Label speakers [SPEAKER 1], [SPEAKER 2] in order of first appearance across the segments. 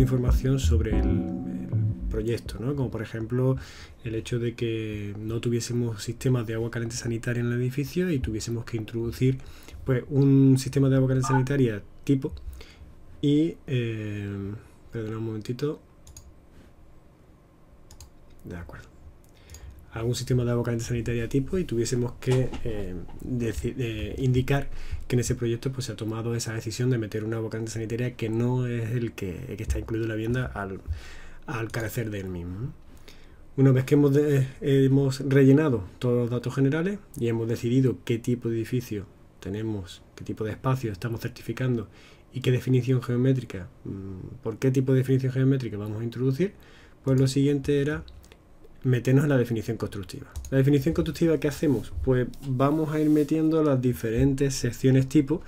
[SPEAKER 1] información sobre el proyecto, ¿no? Como por ejemplo el hecho de que no tuviésemos sistemas de agua caliente sanitaria en el edificio y tuviésemos que introducir pues un sistema de agua caliente sanitaria tipo y perdona un momentito, de acuerdo, algún sistema de agua caliente sanitaria tipo y tuviésemos que indicar que en ese proyecto pues se ha tomado esa decisión de meter una agua caliente sanitaria que no es el que está incluido en la vivienda al carecer del mismo, ¿no? Una vez que hemos rellenado todos los datos generales y hemos decidido qué tipo de edificio tenemos, qué tipo de espacio estamos certificando y qué definición geométrica, por qué tipo de definición geométrica vamos a introducir, pues lo siguiente era meternos en la definición constructiva. La definición constructiva, ¿qué hacemos? Pues vamos a ir metiendo las diferentes secciones tipo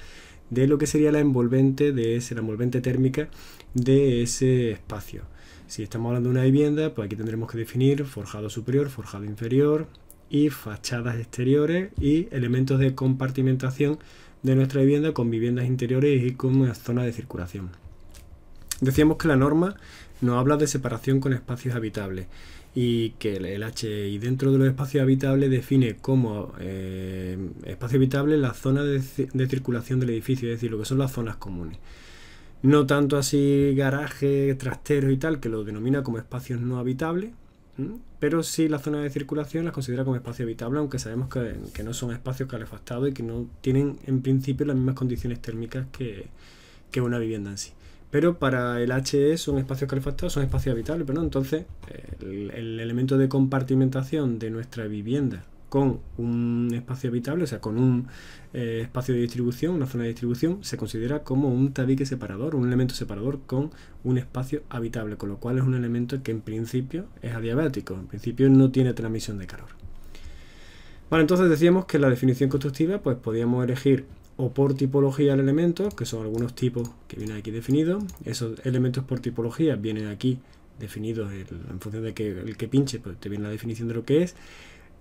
[SPEAKER 1] de lo que sería la envolvente la envolvente térmica de ese espacio. Si estamos hablando de una vivienda, pues aquí tendremos que definir forjado superior, forjado inferior y fachadas exteriores y elementos de compartimentación de nuestra vivienda con viviendas interiores y con una zona de circulación. Decíamos que la norma nos habla de separación con espacios habitables y que el HI dentro de los espacios habitables define como espacio habitable la zona de circulación del edificio, es decir, lo que son las zonas comunes. No tanto así garaje, trasteros y tal, que lo denomina como espacios no habitables, pero sí la zona de circulación las considera como espacio habitable, aunque sabemos que no son espacios calefactados y que no tienen en principio las mismas condiciones térmicas que una vivienda en sí. Pero para el HE son espacios calefactados, son espacios habitables, pero no. Entonces el elemento de compartimentación de nuestra vivienda con un espacio habitable, o sea, con un espacio de distribución, una zona de distribución, se considera como un tabique separador, un elemento separador con un espacio habitable, con lo cual es un elemento que en principio es adiabático, en principio no tiene transmisión de calor. Vale, entonces decíamos que la definición constructiva, pues podíamos elegir o por tipología del elemento, que son algunos tipos que vienen aquí definidos. Esos elementos por tipología vienen aquí definidos en función de que el que pinche, pues te viene la definición de lo que es.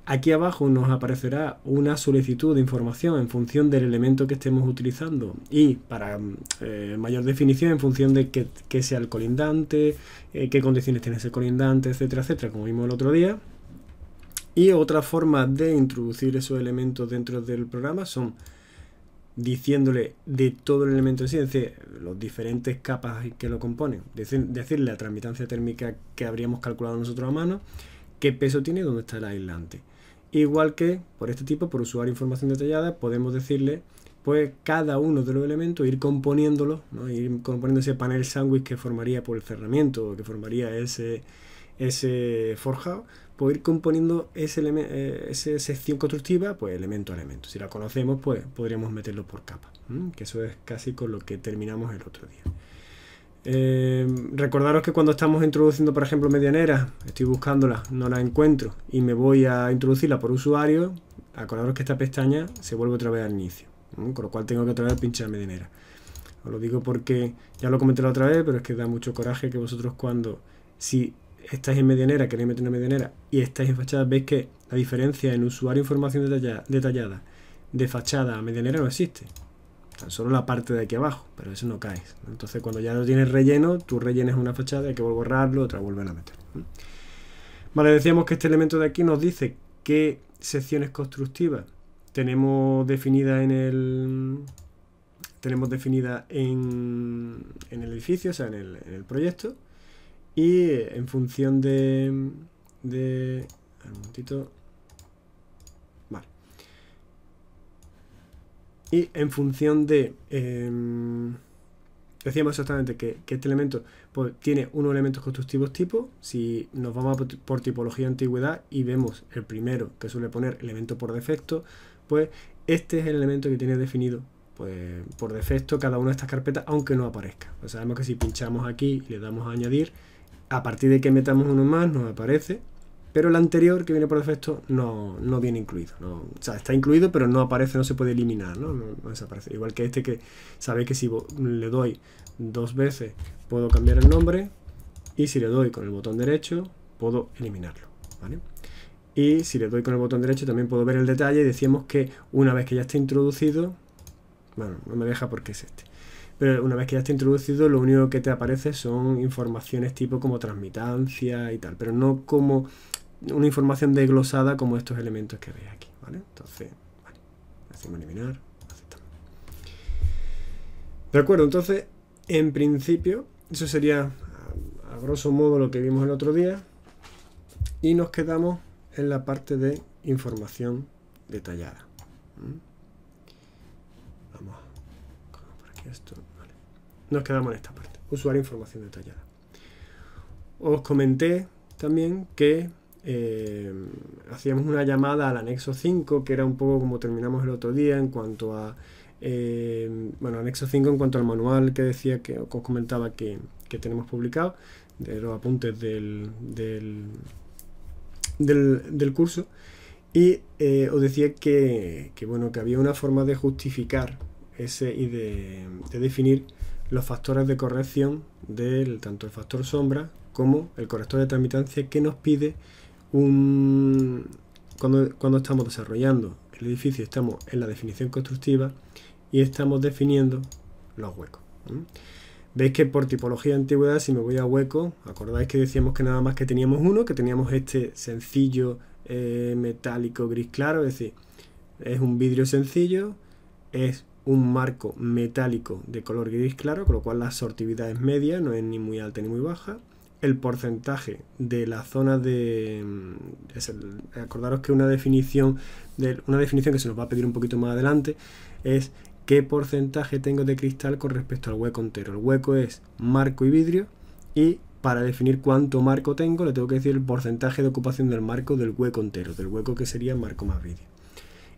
[SPEAKER 1] Aquí abajo nos aparecerá una solicitud de información en función del elemento que estemos utilizando y para mayor definición en función de qué sea el colindante, qué condiciones tiene ese colindante, etcétera, etcétera, como vimos el otro día. Y otra forma de introducir esos elementos dentro del programa son diciéndole de todo el elemento en sí, es decir, los diferentes capas que lo componen, decirle la transmitancia térmica que habríamos calculado nosotros a mano, qué peso tiene y dónde está el aislante. Igual que por este tipo, por usuario información detallada, podemos decirle pues cada uno de los elementos, ir componiéndolos, ¿no? Ir componiendo ese panel sándwich que formaría por el cerramiento o que formaría ese forjado, pues ir componiendo esa sección constructiva, pues elemento a elemento. Si la conocemos, pues podríamos meterlo por capa, que eso es casi con lo que terminamos el otro día. Recordaros que cuando estamos introduciendo, por ejemplo, medianeras, estoy buscándola, no la encuentro y me voy a introducirla por usuario, acordaros que esta pestaña se vuelve otra vez al inicio, con lo cual tengo que otra vez pinchar medianera. Os lo digo porque ya lo comenté la otra vez, pero es que da mucho coraje que vosotros si estáis en medianera, queréis meter una medianera y estáis en fachada, veis que la diferencia en usuario información detallada de fachada a medianera no existe. Tan solo la parte de aquí abajo, pero eso no cae. Entonces cuando ya lo tienes relleno, tú rellenes una fachada, hay que borrarlo, otra vuelven a meter. Vale, decíamos que este elemento de aquí nos dice qué secciones constructivas tenemos definida en el edificio, o sea, en el proyecto. Y en función un momentito. Vale. Y en función de decíamos exactamente que este elemento pues tiene unos elementos constructivos tipo. Si nos vamos por tipología antigüedad y vemos el primero que suele poner elemento por defecto, pues este es el elemento que tiene definido pues por defecto cada una de estas carpetas, aunque no aparezca. Pues sabemos que si pinchamos aquí y le damos a añadir, a partir de que metamos uno más nos aparece, pero el anterior que viene por defecto no viene incluido, o sea, está incluido pero no aparece, no se puede eliminar, no desaparece. Igual que este, que sabéis que si le doy 2 veces puedo cambiar el nombre, y si le doy con el botón derecho puedo eliminarlo, ¿vale? Y si le doy con el botón derecho también puedo ver el detalle, y decíamos que una vez que ya está introducido, bueno, no me deja porque es este. pero una vez que ya está introducido, lo único que te aparece son informaciones tipo como transmitancia y tal, pero no como una información desglosada como estos elementos que veis aquí, ¿vale? Entonces, vale, hacemos eliminar, aceptamos. De acuerdo, entonces, en principio, eso sería a grosso modo lo que vimos el otro día, y nos quedamos en la parte de información detallada. Vamos por aquí esto, vale. Nos quedamos en esta parte, usuario información detallada. Os comenté también que hacíamos una llamada al anexo 5, que era un poco como terminamos el otro día en cuanto a bueno, anexo 5 en cuanto al manual que decía, que os comentaba que tenemos publicado, de los apuntes del curso, y os decía que bueno, que había una forma de justificar ese y de definir los factores de corrección del tanto el factor sombra como el corrector de transmitancia que nos pide cuando estamos desarrollando el edificio. Estamos en la definición constructiva y estamos definiendo los huecos. Veis que por tipología de antigüedad, si me voy a hueco, acordáis que decíamos que nada más que teníamos uno, que teníamos este sencillo metálico gris claro, es decir, es un vidrio sencillo, es un marco metálico de color gris claro, con lo cual la sortividad es media, no es ni muy alta ni muy baja. El porcentaje de la zona de... acordaros que una definición que se nos va a pedir un poquito más adelante es qué porcentaje tengo de cristal con respecto al hueco entero. El hueco es marco y vidrio, y para definir cuánto marco tengo le tengo que decir el porcentaje de ocupación del marco del hueco entero, del hueco que sería marco más vidrio.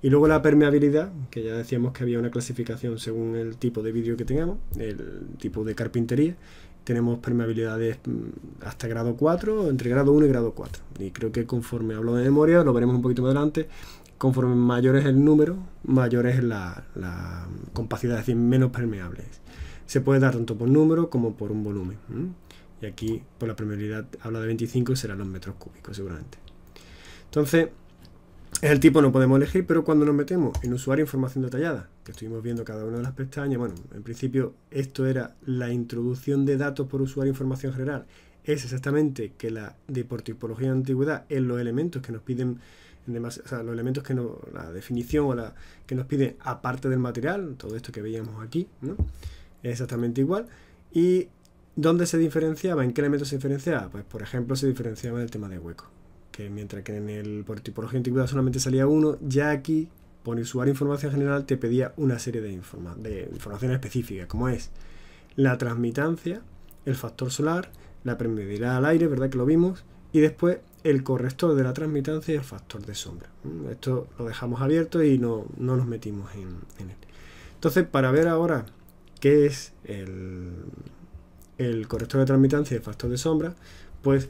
[SPEAKER 1] Y luego la permeabilidad, que ya decíamos que había una clasificación según el tipo de vidrio que tengamos, el tipo de carpintería. Tenemos permeabilidades hasta grado 4, entre grado 1 y grado 4. Y creo que conforme hablo de memoria, lo veremos un poquito más adelante, conforme mayor es el número, mayor es la compacidad, es decir, menos permeable es. Se puede dar tanto por número como por un volumen. Y aquí, por la permeabilidad, habla de 25 y serán los metros cúbicos seguramente. Entonces, es el tipo no podemos elegir, pero cuando nos metemos en usuario información detallada, que estuvimos viendo cada una de las pestañas, bueno, en principio esto era la introducción de datos por usuario información general, es exactamente que la de por tipología de antigüedad en los elementos que nos piden, o sea, los elementos que la definición o la que nos pide aparte del material, todo esto que veíamos aquí, ¿no? Es exactamente igual. ¿Y dónde se diferenciaba? ¿En qué elementos se diferenciaba? Pues por ejemplo se diferenciaba en el tema de hueco, que mientras que en el por tipología de antigüedad solamente salía uno, ya aquí por usuario información general te pedía una serie de informaciones específicas, como es la transmitancia, el factor solar, la permeabilidad al aire, ¿verdad que lo vimos? Y después el corrector de la transmitancia y el factor de sombra. Esto lo dejamos abierto y no nos metimos en él. Entonces, para ver ahora qué es el corrector de transmitancia y el factor de sombra, pues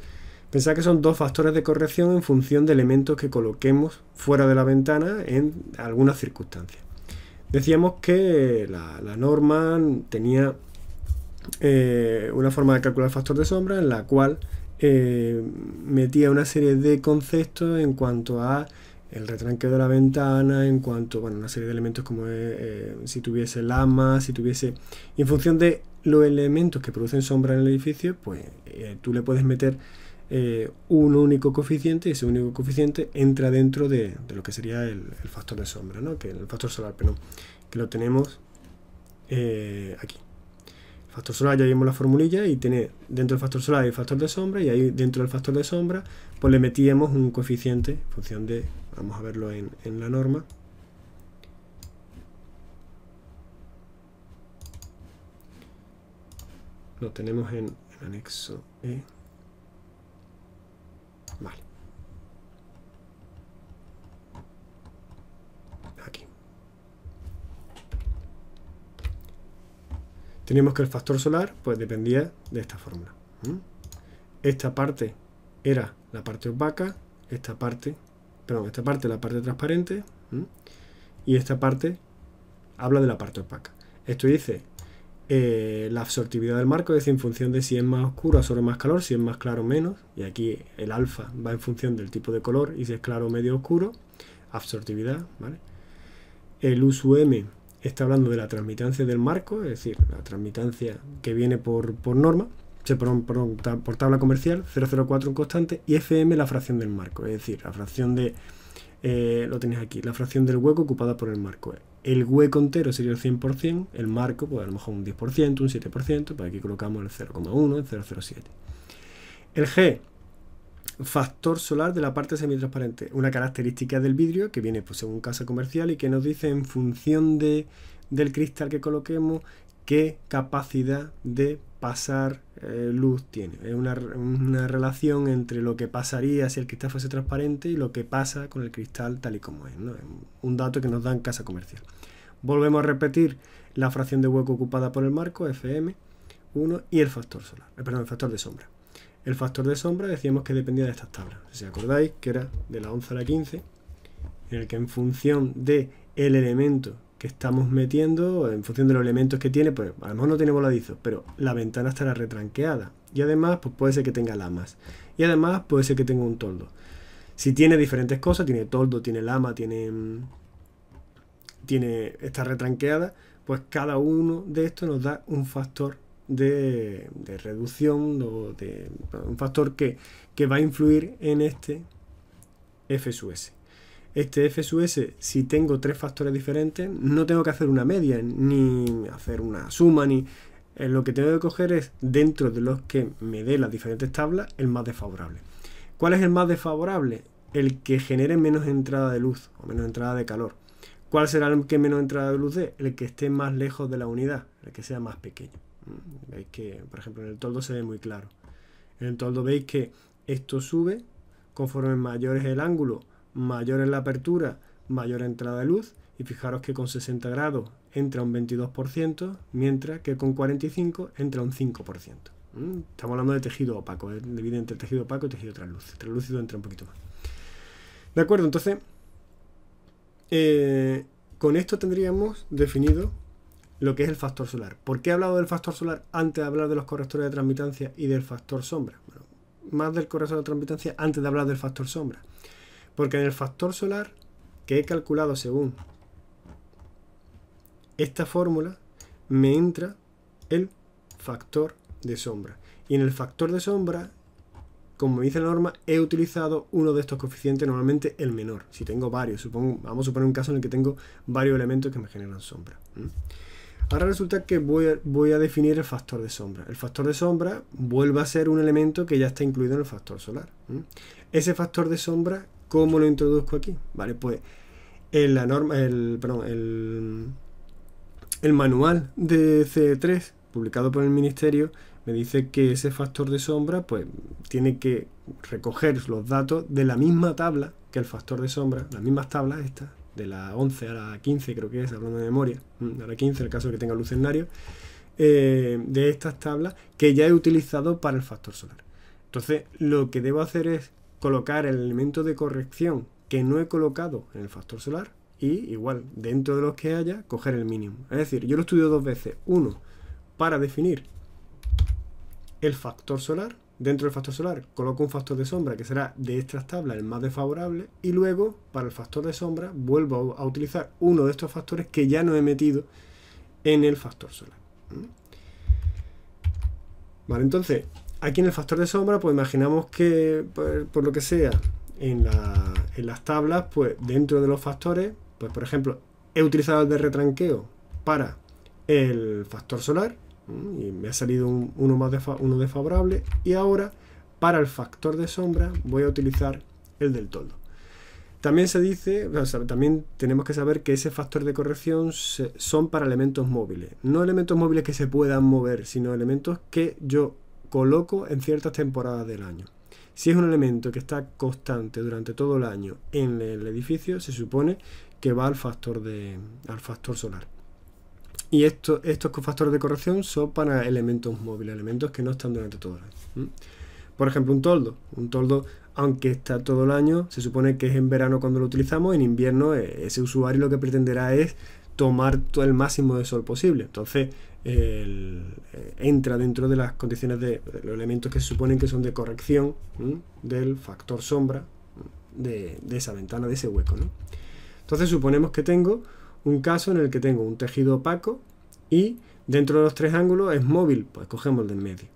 [SPEAKER 1] pensad que son dos factores de corrección en función de elementos que coloquemos fuera de la ventana en algunas circunstancias. Decíamos que la norma tenía una forma de calcular el factor de sombra en la cual metía una serie de conceptos en cuanto a el retranqueo de la ventana, en cuanto, bueno, una serie de elementos como si tuviese lama, si tuviese... Y en función de los elementos que producen sombra en el edificio, pues tú le puedes meter un único coeficiente, y ese único coeficiente entra dentro de lo que sería el factor de sombra, ¿no? Que el factor solar, perdón, que lo tenemos aquí. El factor solar, ya vimos la formulilla, y tiene dentro del factor solar el factor de sombra, y ahí dentro del factor de sombra pues le metíamos un coeficiente en función de, vamos a verlo en la norma. Lo tenemos en el anexo E. Vale. Aquí. Teníamos que el factor solar pues dependía de esta fórmula. Esta parte era la parte opaca, esta parte la parte transparente, y esta parte habla de la parte opaca. Esto dice la absortividad del marco, es decir, en función de si es más oscuro absorbe más calor, si es más claro menos, y aquí el alfa va en función del tipo de color y si es claro medio oscuro, absortividad, ¿vale? El USUM está hablando de la transmitancia del marco, es decir, la transmitancia que viene por norma, por tabla comercial, 0,04 en constante, y FM la fracción del marco, es decir, la fracción de, lo tenéis aquí, la fracción del hueco ocupada por el marco. El hueco entero sería el 100%, el marco, pues a lo mejor un 10%, un 7%, pues aquí colocamos el 0,1, el 0,07. El G, factor solar de la parte semitransparente, una característica del vidrio que viene pues según casa comercial y que nos dice en función del cristal que coloquemos qué capacidad de pasar luz tiene. Es una relación entre lo que pasaría si el cristal fuese transparente y lo que pasa con el cristal tal y como es, ¿no? Es un dato que nos da en casa comercial. Volvemos a repetir la fracción de hueco ocupada por el marco, FM1, y el factor solar, perdón, el factor de sombra. El factor de sombra decíamos que dependía de estas tablas. Si os acordáis, que era de la 11 a la 15, en el que en función del elemento que estamos metiendo, en función de los elementos que tiene, pues a lo mejor no tiene voladizos, pero la ventana estará retranqueada. Y además, pues puede ser que tenga lamas. Y además, puede ser que tenga un toldo. Si tiene diferentes cosas, tiene toldo, tiene lama, está retranqueada, pues cada uno de estos nos da un factor de reducción, o un factor que va a influir en este F sub S. Este F sub S, si tengo tres factores diferentes, no tengo que hacer una media, ni hacer una suma, ni lo que tengo que coger es, dentro de los que me dé las diferentes tablas, el más desfavorable. ¿Cuál es el más desfavorable? El que genere menos entrada de luz o menos entrada de calor. ¿Cuál será el que menos entrada de luz dé? El que esté más lejos de la unidad, el que sea más pequeño. Veis que, por ejemplo, en el toldo se ve muy claro. En el toldo veis que esto sube, conforme mayor es el ángulo, mayor es la apertura, mayor entrada de luz, y fijaros que con 60 grados entra un 22%, mientras que con 45 entra un 5%. Estamos hablando de tejido opaco, divide entre tejido opaco y tejido translúcido. Translúcido entra un poquito más. De acuerdo, entonces, con esto tendríamos definido lo que es el factor solar. ¿Por qué he hablado del factor solar antes de hablar de los correctores de transmitancia y del factor sombra? Bueno, más del corrector de transmitancia antes de hablar del factor sombra. Porque en el factor solar, que he calculado según esta fórmula, me entra el factor de sombra. Y en el factor de sombra, como me dice la norma, he utilizado uno de estos coeficientes, normalmente el menor. Si tengo varios, vamos a suponer un caso en el que tengo varios elementos que me generan sombra. Ahora resulta que voy a definir el factor de sombra. El factor de sombra vuelve a ser un elemento que ya está incluido en el factor solar. Ese factor de sombra, ¿cómo lo introduzco aquí? Vale, pues en la norma, el manual de CE3, publicado por el Ministerio, me dice que ese factor de sombra pues tiene que recoger los datos de la misma tabla que el factor de sombra, las mismas tablas estas, de la 11 a la 15 creo que es, hablando de memoria, a la 15 en el caso de que tenga lucernario, de estas tablas que ya he utilizado para el factor solar. Entonces lo que debo hacer es colocar el elemento de corrección que no he colocado en el factor solar y igual dentro de los que haya coger el mínimo. Es decir, yo lo estudio dos veces. Uno, para definir el factor solar. Dentro del factor solar coloco un factor de sombra que será de estas tablas el más desfavorable, y luego para el factor de sombra vuelvo a utilizar uno de estos factores que ya no he metido en el factor solar. Vale, entonces aquí en el factor de sombra pues imaginamos que por lo que sea en las tablas, pues dentro de los factores, pues por ejemplo he utilizado el de retranqueo para el factor solar y me ha salido uno desfavorable, y ahora para el factor de sombra voy a utilizar el del toldo. También se dice, o sea, también tenemos que saber que ese factor de corrección son para elementos móviles, no elementos móviles que se puedan mover, sino elementos que yo coloco en ciertas temporadas del año. Si es un elemento que está constante durante todo el año en el edificio, se supone que va al factor solar. Y estos factores de corrección son para elementos móviles, elementos que no están durante todo el año. Por ejemplo, un toldo, aunque está todo el año, se supone que es en verano cuando lo utilizamos, en invierno ese usuario lo que pretenderá es tomar todo el máximo de sol posible. Entonces, entra dentro de las condiciones de los elementos que se suponen que son de corrección del factor sombra de esa ventana, de ese hueco, ¿no? Entonces, suponemos que tengo un caso en el que tengo un tejido opaco y dentro de los 3 ángulos es móvil, pues cogemos el del medio.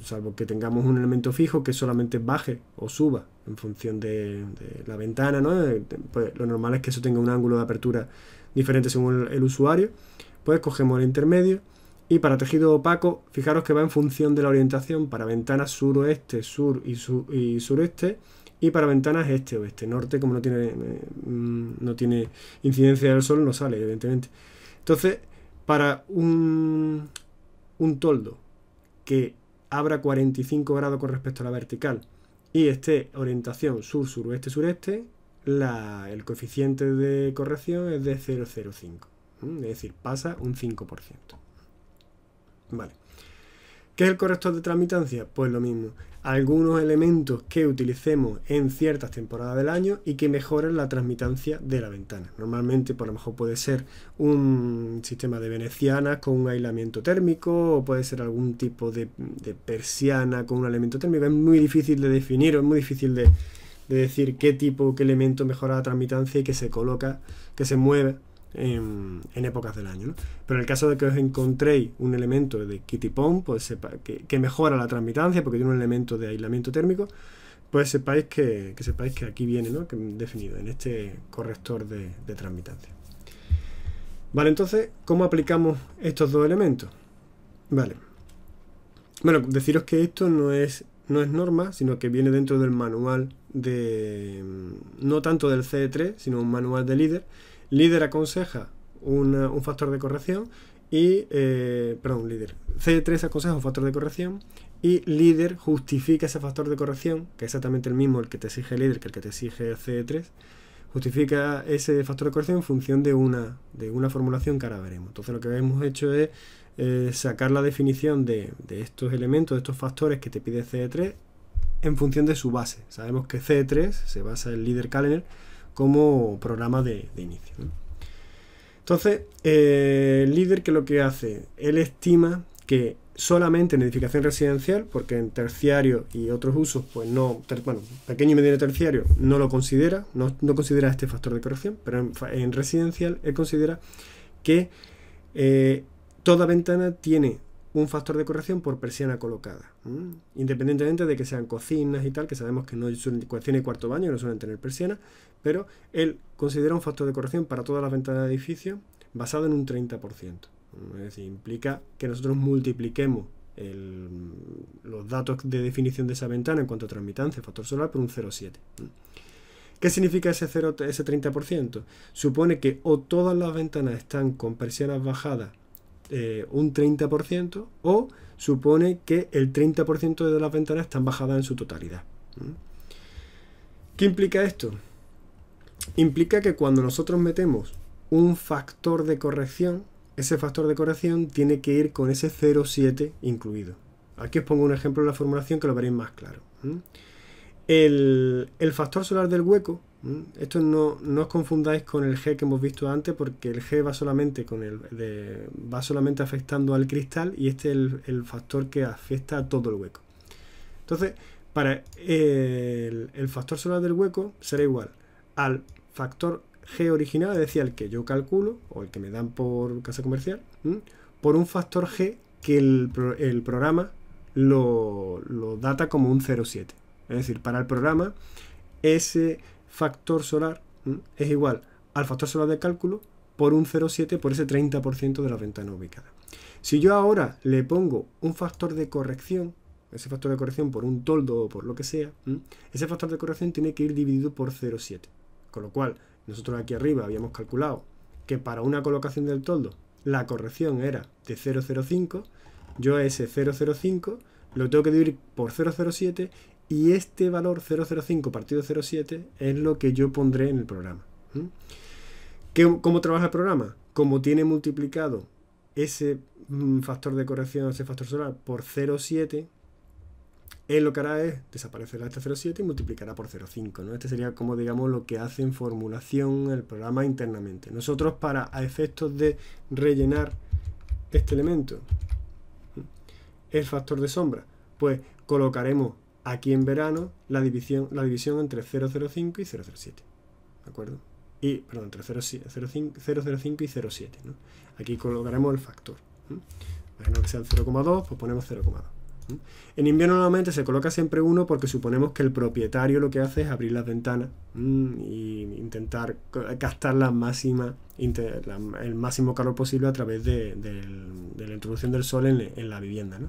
[SPEAKER 1] Salvo que tengamos un elemento fijo que solamente baje o suba en función de la ventana, ¿no? Pues lo normal es que eso tenga un ángulo de apertura diferente según el usuario. Pues cogemos el intermedio. Y para tejido opaco, fijaros que va en función de la orientación para ventanas suroeste, sur y sureste, y para ventanas este, oeste, norte, como no tiene incidencia del sol, no sale, evidentemente. Entonces, para un toldo que abra 45 grados con respecto a la vertical y esté orientación sur, suroeste, sureste, el coeficiente de corrección es de 0,05. Es decir, pasa un 5%. Vale. ¿Qué es el corrector de transmitancia? Pues lo mismo. Algunos elementos que utilicemos en ciertas temporadas del año y que mejoren la transmitancia de la ventana. Normalmente, por lo mejor puede ser un sistema de venecianas con un aislamiento térmico, o puede ser algún tipo de persiana con un elemento térmico. Es muy difícil de definir, es muy difícil de decir qué elemento mejora la transmitancia y que se coloca, que se mueve en épocas del año, ¿no? Pero en el caso de que os encontréis un elemento de Kitty Pong, pues sepa que mejora la transmitancia porque tiene un elemento de aislamiento térmico, pues sepáis que aquí viene, ¿no? Definido en este corrector de transmitancia. Vale, entonces, ¿cómo aplicamos estos dos elementos? Vale. Bueno, deciros que esto no es norma, sino que viene dentro del manual no tanto del CE3, sino un manual de líder. Líder aconseja un factor de corrección y, CE3 aconseja un factor de corrección y líder justifica ese factor de corrección, que es exactamente el mismo el que te exige líder que el que te exige CE3, justifica ese factor de corrección en función de una formulación que ahora veremos. Entonces lo que hemos hecho es sacar la definición de estos elementos, de estos factores que te pide CE3 en función de su base. Sabemos que CE3 se basa en líder calendar como programa de inicio, ¿no? Entonces, el líder, que lo que hace, él estima que solamente en edificación residencial, porque en terciario y otros usos, pues no, pequeño y mediano terciario no lo considera, no considera este factor de corrección, pero en residencial él considera que toda ventana tiene un factor de corrección por persiana colocada, independientemente de que sean cocinas y tal, que sabemos que no son cocina y cuarto baño, que no suelen tener persiana, pero él considera un factor de corrección para todas las ventanas de edificio basado en un 30%. Es decir, implica que nosotros multipliquemos los datos de definición de esa ventana en cuanto a transmitancia, factor solar, por un 0,7. ¿Qué significa ese 30%? Supone que o todas las ventanas están con persianas bajadas un 30%, o supone que el 30% de las ventanas están bajadas en su totalidad. ¿Qué implica esto? Implica que cuando nosotros metemos un factor de corrección, ese factor de corrección tiene que ir con ese 0,7 incluido. Aquí os pongo un ejemplo de la formulación que lo veréis más claro. El factor solar del hueco, esto no os confundáis con el G que hemos visto antes, porque el G va solamente afectando al cristal y este es el factor que afecta a todo el hueco. Entonces, para el factor solar del hueco será igual al factor G original, es decir, el que yo calculo o el que me dan por casa comercial, por un factor G que el programa lo data como un 0,7. Es decir, para el programa ese factor solar es igual al factor solar de cálculo por un 0,7 por ese 30% de la ventana ubicada. Si yo ahora le pongo un factor de corrección, ese factor de corrección por un toldo o por lo que sea, ese factor de corrección tiene que ir dividido por 0,7. Con lo cual, nosotros aquí arriba habíamos calculado que para una colocación del toldo la corrección era de 0,05, yo ese 0,05 lo tengo que dividir por 0,07 y este valor 0,05 partido 0,7 es lo que yo pondré en el programa. ¿Cómo trabaja el programa? Como tiene multiplicado ese factor de corrección, ese factor solar por 0,7, él lo que hará es desaparecer este 0,7 y multiplicará por 0,5, ¿no? Este sería como, digamos, lo que hace en formulación el programa internamente. Nosotros, a efectos de rellenar este elemento, el factor de sombra, pues colocaremos aquí en verano la división entre 0,05 y 0,07. ¿De acuerdo? y, perdón, entre 0,05 y 0,7, ¿no? Aquí colocaremos el factor. Para que sea el 0,2, pues ponemos 0,2. En invierno normalmente se coloca siempre 1 porque suponemos que el propietario lo que hace es abrir las ventanas y intentar captar el máximo calor posible a través de la introducción del sol en la vivienda, ¿no?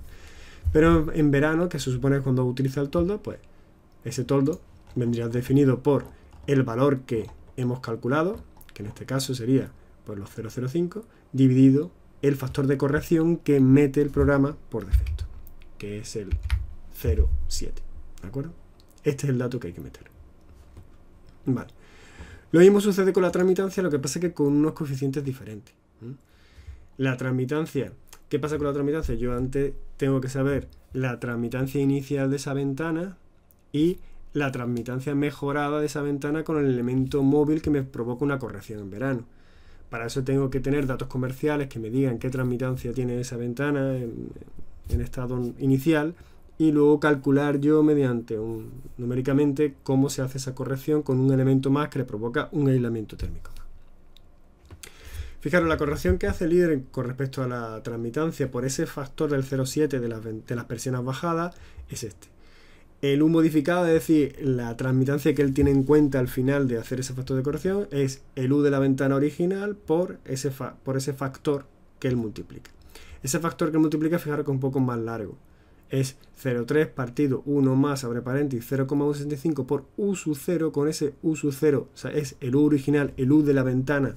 [SPEAKER 1] Pero en verano, que se supone que cuando utiliza el toldo, pues ese toldo vendría definido por el valor que hemos calculado, que en este caso sería pues los 0,05, dividido el factor de corrección que mete el programa por defecto, que es el 0,7, ¿de acuerdo? Este es el dato que hay que meter. Vale. Lo mismo sucede con la transmitancia, lo que pasa es que con unos coeficientes diferentes. La transmitancia, ¿qué pasa con la transmitancia? Yo antes tengo que saber la transmitancia inicial de esa ventana y la transmitancia mejorada de esa ventana con el elemento móvil que me provoca una corrección en verano. Para eso tengo que tener datos comerciales que me digan qué transmitancia tiene esa ventana en estado inicial y luego calcular yo numéricamente cómo se hace esa corrección con un elemento más que le provoca un aislamiento térmico. Fijaros, la corrección que hace el líder con respecto a la transmitancia por ese factor del 0,7 de las persianas bajadas es este. El U modificado, es decir, la transmitancia que él tiene en cuenta al final de hacer ese factor de corrección, es el U de la ventana original por ese factor que él multiplica. Ese factor que multiplica, fijaros que es un poco más largo. Es 0,3 partido 1 más, abre paréntesis, 0,165 por U sub 0, con ese U sub 0, o sea, es el U original, el U de la ventana,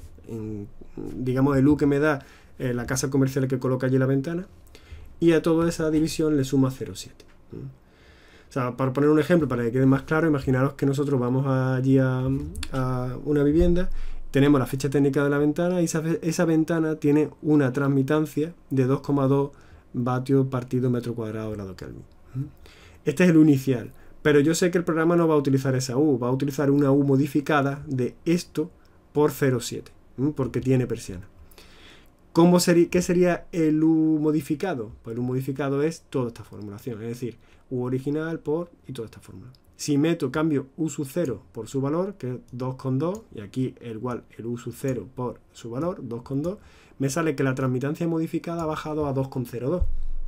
[SPEAKER 1] digamos el U que me da la casa comercial que coloca allí la ventana, y a toda esa división le suma 0,7. O sea, para poner un ejemplo, para que quede más claro, imaginaros que nosotros vamos allí a una vivienda, tenemos la ficha técnica de la ventana y esa ventana tiene una transmitancia de 2,2 vatios partido metro cuadrado grado Kelvin. Este es el U inicial, pero yo sé que el programa no va a utilizar esa U, va a utilizar una U modificada de esto por 0,7, porque tiene persiana. ¿Qué sería el U modificado? Pues el U modificado es toda esta formulación, es decir, U original por y toda esta fórmula. Si cambio U sub 0 por su valor, que es 2,2, y aquí igual el U sub 0 por su valor, 2,2, me sale que la transmitancia modificada ha bajado a 2,02.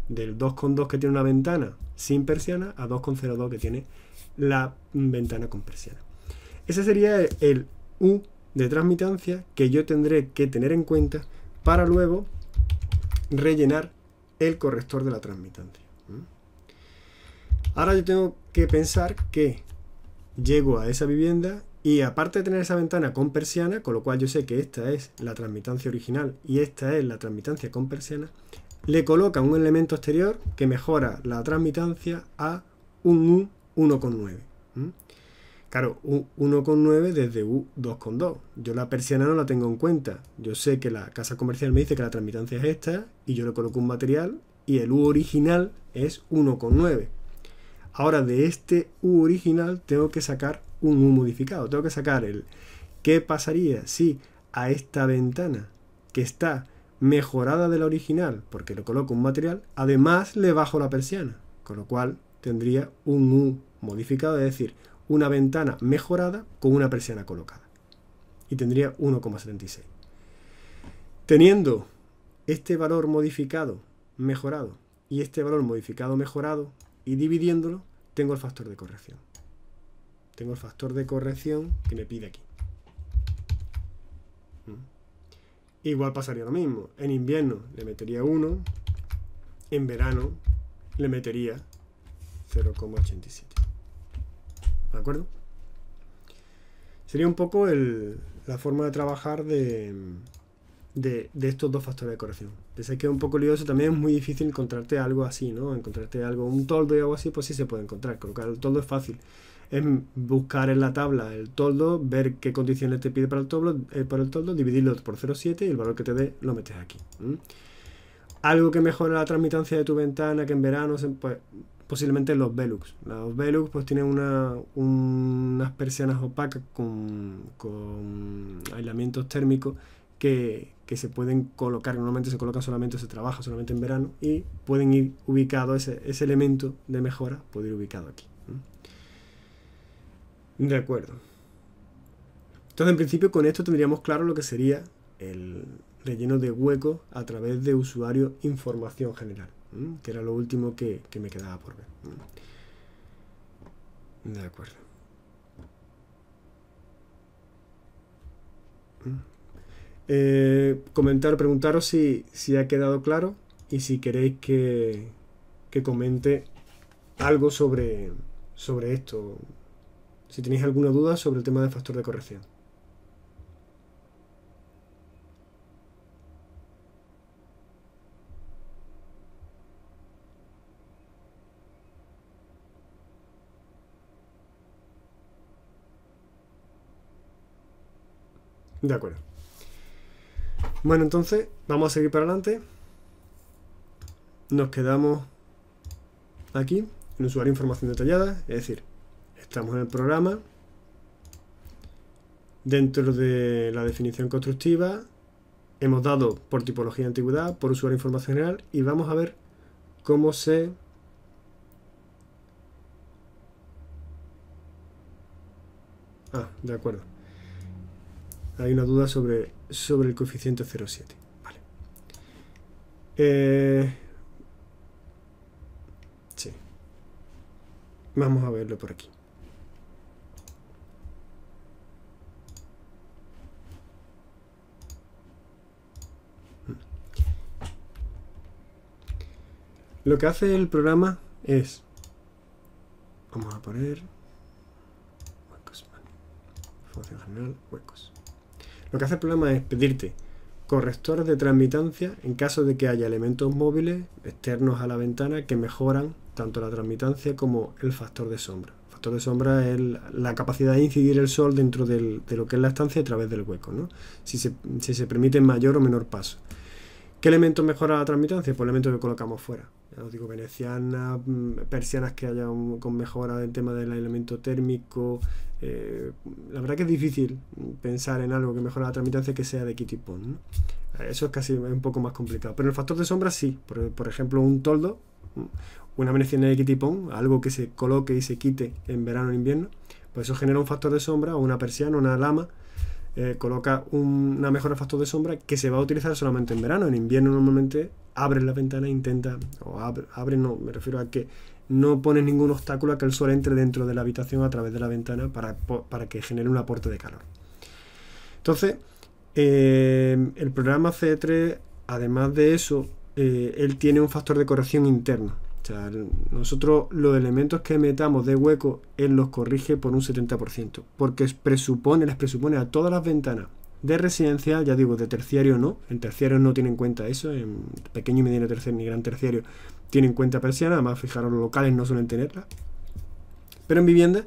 [SPEAKER 1] Del 2,2 que tiene una ventana sin persiana a 2,02 que tiene la ventana con persiana. Ese sería el U de transmitancia que yo tendré que tener en cuenta para luego rellenar el corrector de la transmitancia. Ahora yo tengo que pensar que llego a esa vivienda y aparte de tener esa ventana con persiana, con lo cual yo sé que esta es la transmitancia original y esta es la transmitancia con persiana, le colocan un elemento exterior que mejora la transmitancia a un U 1,9. Claro, U 1,9 desde U 2,2. Yo la persiana no la tengo en cuenta. Yo sé que la casa comercial me dice que la transmitancia es esta y yo le coloco un material y el U original es 1,9. Ahora de este U original tengo que sacar un U modificado. Tengo que sacar ¿qué pasaría si a esta ventana que está mejorada de la original, porque le coloco un material, además le bajo la persiana? Con lo cual tendría un U modificado, es decir, una ventana mejorada con una persiana colocada. Y tendría 1,76. Teniendo este valor modificado mejorado y este valor modificado mejorado y dividiéndolo, tengo el factor de corrección. Tengo el factor de corrección que me pide aquí. Igual pasaría lo mismo. En invierno le metería 1. En verano le metería 0,87. ¿De acuerdo? Sería un poco la forma de trabajar de estos dos factores de corrección. Pensáis que es un poco lioso, también es muy difícil encontrarte algo así, ¿no? Encontrarte un toldo y algo así, pues sí se puede encontrar. Colocar el toldo es fácil. Es buscar en la tabla el toldo, ver qué condiciones te pide para el toldo, dividirlo por 0,7 y el valor que te dé lo metes aquí. Algo que mejora la transmitancia de tu ventana, que en verano, pues, posiblemente los Velux. Los Velux pues tienen unas persianas opacas con aislamientos térmicos que se pueden colocar, normalmente se colocan solamente, se trabaja solamente en verano y pueden ir ubicados, ese elemento de mejora puede ir ubicado aquí. De acuerdo. Entonces, en principio, con esto tendríamos claro lo que sería el relleno de huecos a través de usuario información general, que era lo último que me quedaba por ver. De acuerdo. Preguntaros si ha quedado claro y si queréis que comente algo sobre esto. Si tenéis alguna duda sobre el tema del factor de corrección. De acuerdo. Bueno, entonces vamos a seguir para adelante. Nos quedamos aquí en usuario información detallada, es decir, estamos en el programa, dentro de la definición constructiva hemos dado por tipología de antigüedad, por usuario información general, y vamos a ver cómo se de acuerdo. Hay una duda sobre el coeficiente 0,7. Vale. Sí. Vamos a verlo por aquí. Lo que hace el programa es... Vamos a poner... Huecos. Función general, huecos. Lo que hace el programa es pedirte correctores de transmitancia en caso de que haya elementos móviles externos a la ventana que mejoran tanto la transmitancia como el factor de sombra. El factor de sombra es la capacidad de incidir el sol dentro de lo que es la estancia a través del hueco, ¿no? Si se permite mayor o menor paso. ¿Qué elementos mejora la transmitancia? Pues elementos que colocamos fuera. Ya os digo, venecianas, persianas que haya con mejora del tema del elemento térmico. La verdad que es difícil pensar en algo que mejora la transmitancia que sea de Kitty-Pong, ¿no? Eso es casi un poco más complicado. Pero el factor de sombra sí. Por ejemplo, un toldo, una veneciana de Kitty-Pong, algo que se coloque y se quite en verano o en invierno, pues eso genera un factor de sombra, o una persiana, una lama. Coloca una mejora de factor de sombra que se va a utilizar solamente en verano. En invierno normalmente abres la ventana e intenta, o abres no, me refiero a que no pones ningún obstáculo a que el sol entre dentro de la habitación a través de la ventana para que genere un aporte de calor. Entonces, el programa C3, además de eso, él tiene un factor de corrección interno. O sea, nosotros los elementos que metamos de hueco, él los corrige por un 70%, porque les presupone a todas las ventanas de residencial, ya digo, de terciario no, en terciario no tiene en cuenta eso, en pequeño y mediano terciario ni gran terciario tienen en cuenta persiana, además fijaros, los locales no suelen tenerla, pero en vivienda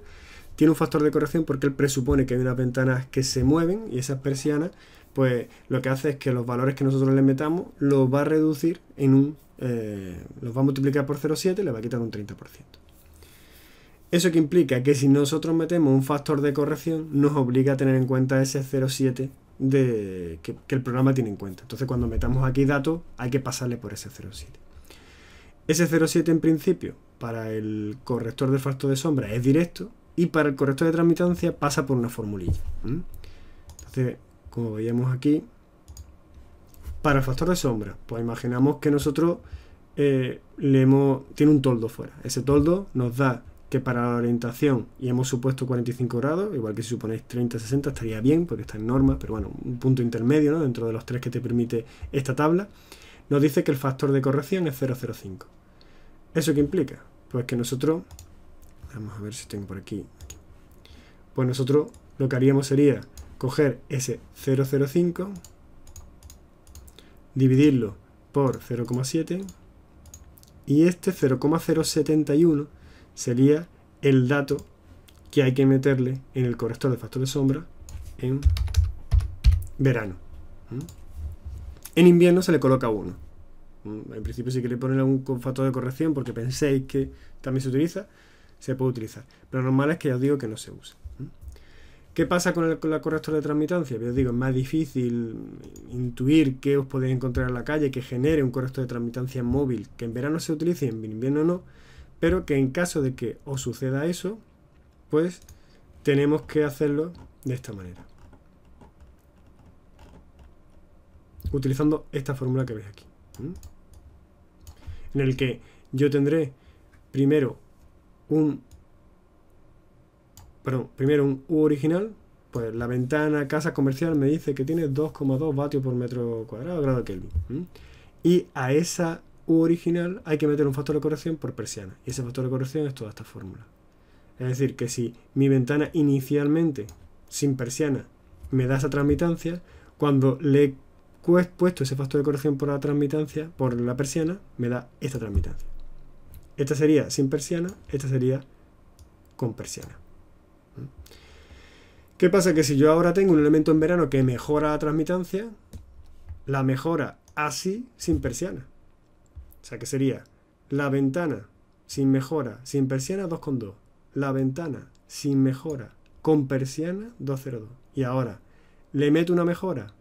[SPEAKER 1] tiene un factor de corrección porque él presupone que hay unas ventanas que se mueven y esas persianas, pues lo que hace es que los valores que nosotros le metamos los va a reducir en los va a multiplicar por 0,7 y le va a quitar un 30%. Eso que implica que si nosotros metemos un factor de corrección, nos obliga a tener en cuenta ese 0,7 que el programa tiene en cuenta. Entonces, cuando metamos aquí datos, hay que pasarle por ese 0,7. Ese 0,7 en principio, para el corrector del factor de sombra es directo, y para el corrector de transmitancia pasa por una formulilla. Entonces, como veíamos aquí, para el factor de sombra, pues imaginamos que nosotros tiene un toldo fuera. Ese toldo nos da que para la orientación, y hemos supuesto 45 grados, igual que si suponéis 30-60 estaría bien, porque está en norma, pero bueno, un punto intermedio, ¿no? Dentro de los tres que te permite esta tabla, nos dice que el factor de corrección es 0,05. ¿Eso qué implica? Pues que nosotros, vamos a ver si tengo por aquí, pues nosotros lo que haríamos sería coger ese 0,05, dividirlo por 0,7, y este 0,071 sería el dato que hay que meterle en el corrector de factor de sombra en verano. En invierno se le coloca 1. En principio, si queréis poner un factor de corrección porque penséis que también se utiliza, se puede utilizar. Pero lo normal es que ya os digo que no se usa. ¿Qué pasa con la corrector de transmitancia? Yo os digo, es más difícil intuir qué os podéis encontrar en la calle que genere un corrector de transmitancia móvil que en verano se utilice y en invierno no, pero que en caso de que os suceda eso, pues tenemos que hacerlo de esta manera. utilizando esta fórmula que veis aquí. En el que yo tendré primero un U original. Pues la ventana casa comercial me dice que tiene 2,2 vatios por metro cuadrado grado Kelvin. Y a esa U original hay que meter un factor de corrección por persiana. Y ese factor de corrección es toda esta fórmula. Es decir, que si mi ventana inicialmente, sin persiana, me da esa transmitancia, cuando le he puesto ese factor de corrección por la transmitancia, por la persiana, me da esta transmitancia. Esta sería sin persiana, esta sería con persiana. ¿Qué pasa? Que si yo ahora tengo un elemento en verano que mejora la transmitancia, la mejora así sin persiana. O sea que sería la ventana sin mejora, sin persiana 2,2. La ventana sin mejora, con persiana 2,02. Y ahora, ¿le meto una mejora?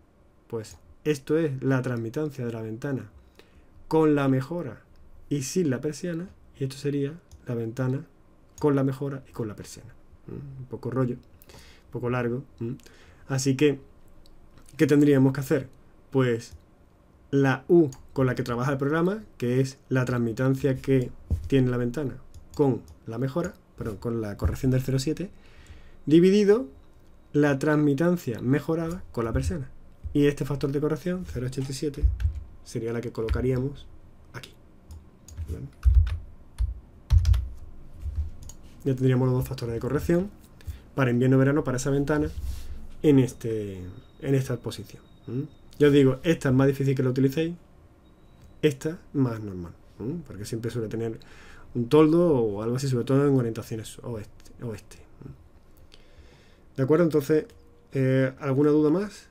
[SPEAKER 1] Pues esto es la transmitancia de la ventana con la mejora y sin la persiana. Y esto sería la ventana con la mejora y con la persiana. Un poco rollo, un poco largo. Así que, ¿qué tendríamos que hacer? Pues la U con la que trabaja el programa, que es la transmitancia que tiene la ventana con la mejora, perdón, con la corrección del 0,7, dividido la transmitancia mejorada con la persiana. Y este factor de corrección, 0,87, sería la que colocaríamos aquí. ¿Vale? Ya tendríamos los dos factores de corrección para invierno-verano, para esa ventana, en esta posición. Yo os digo, esta es más difícil que la utilicéis, esta más normal, porque siempre suele tener un toldo o algo así, sobre todo en orientaciones oeste. ¿De acuerdo? Entonces, ¿alguna duda más?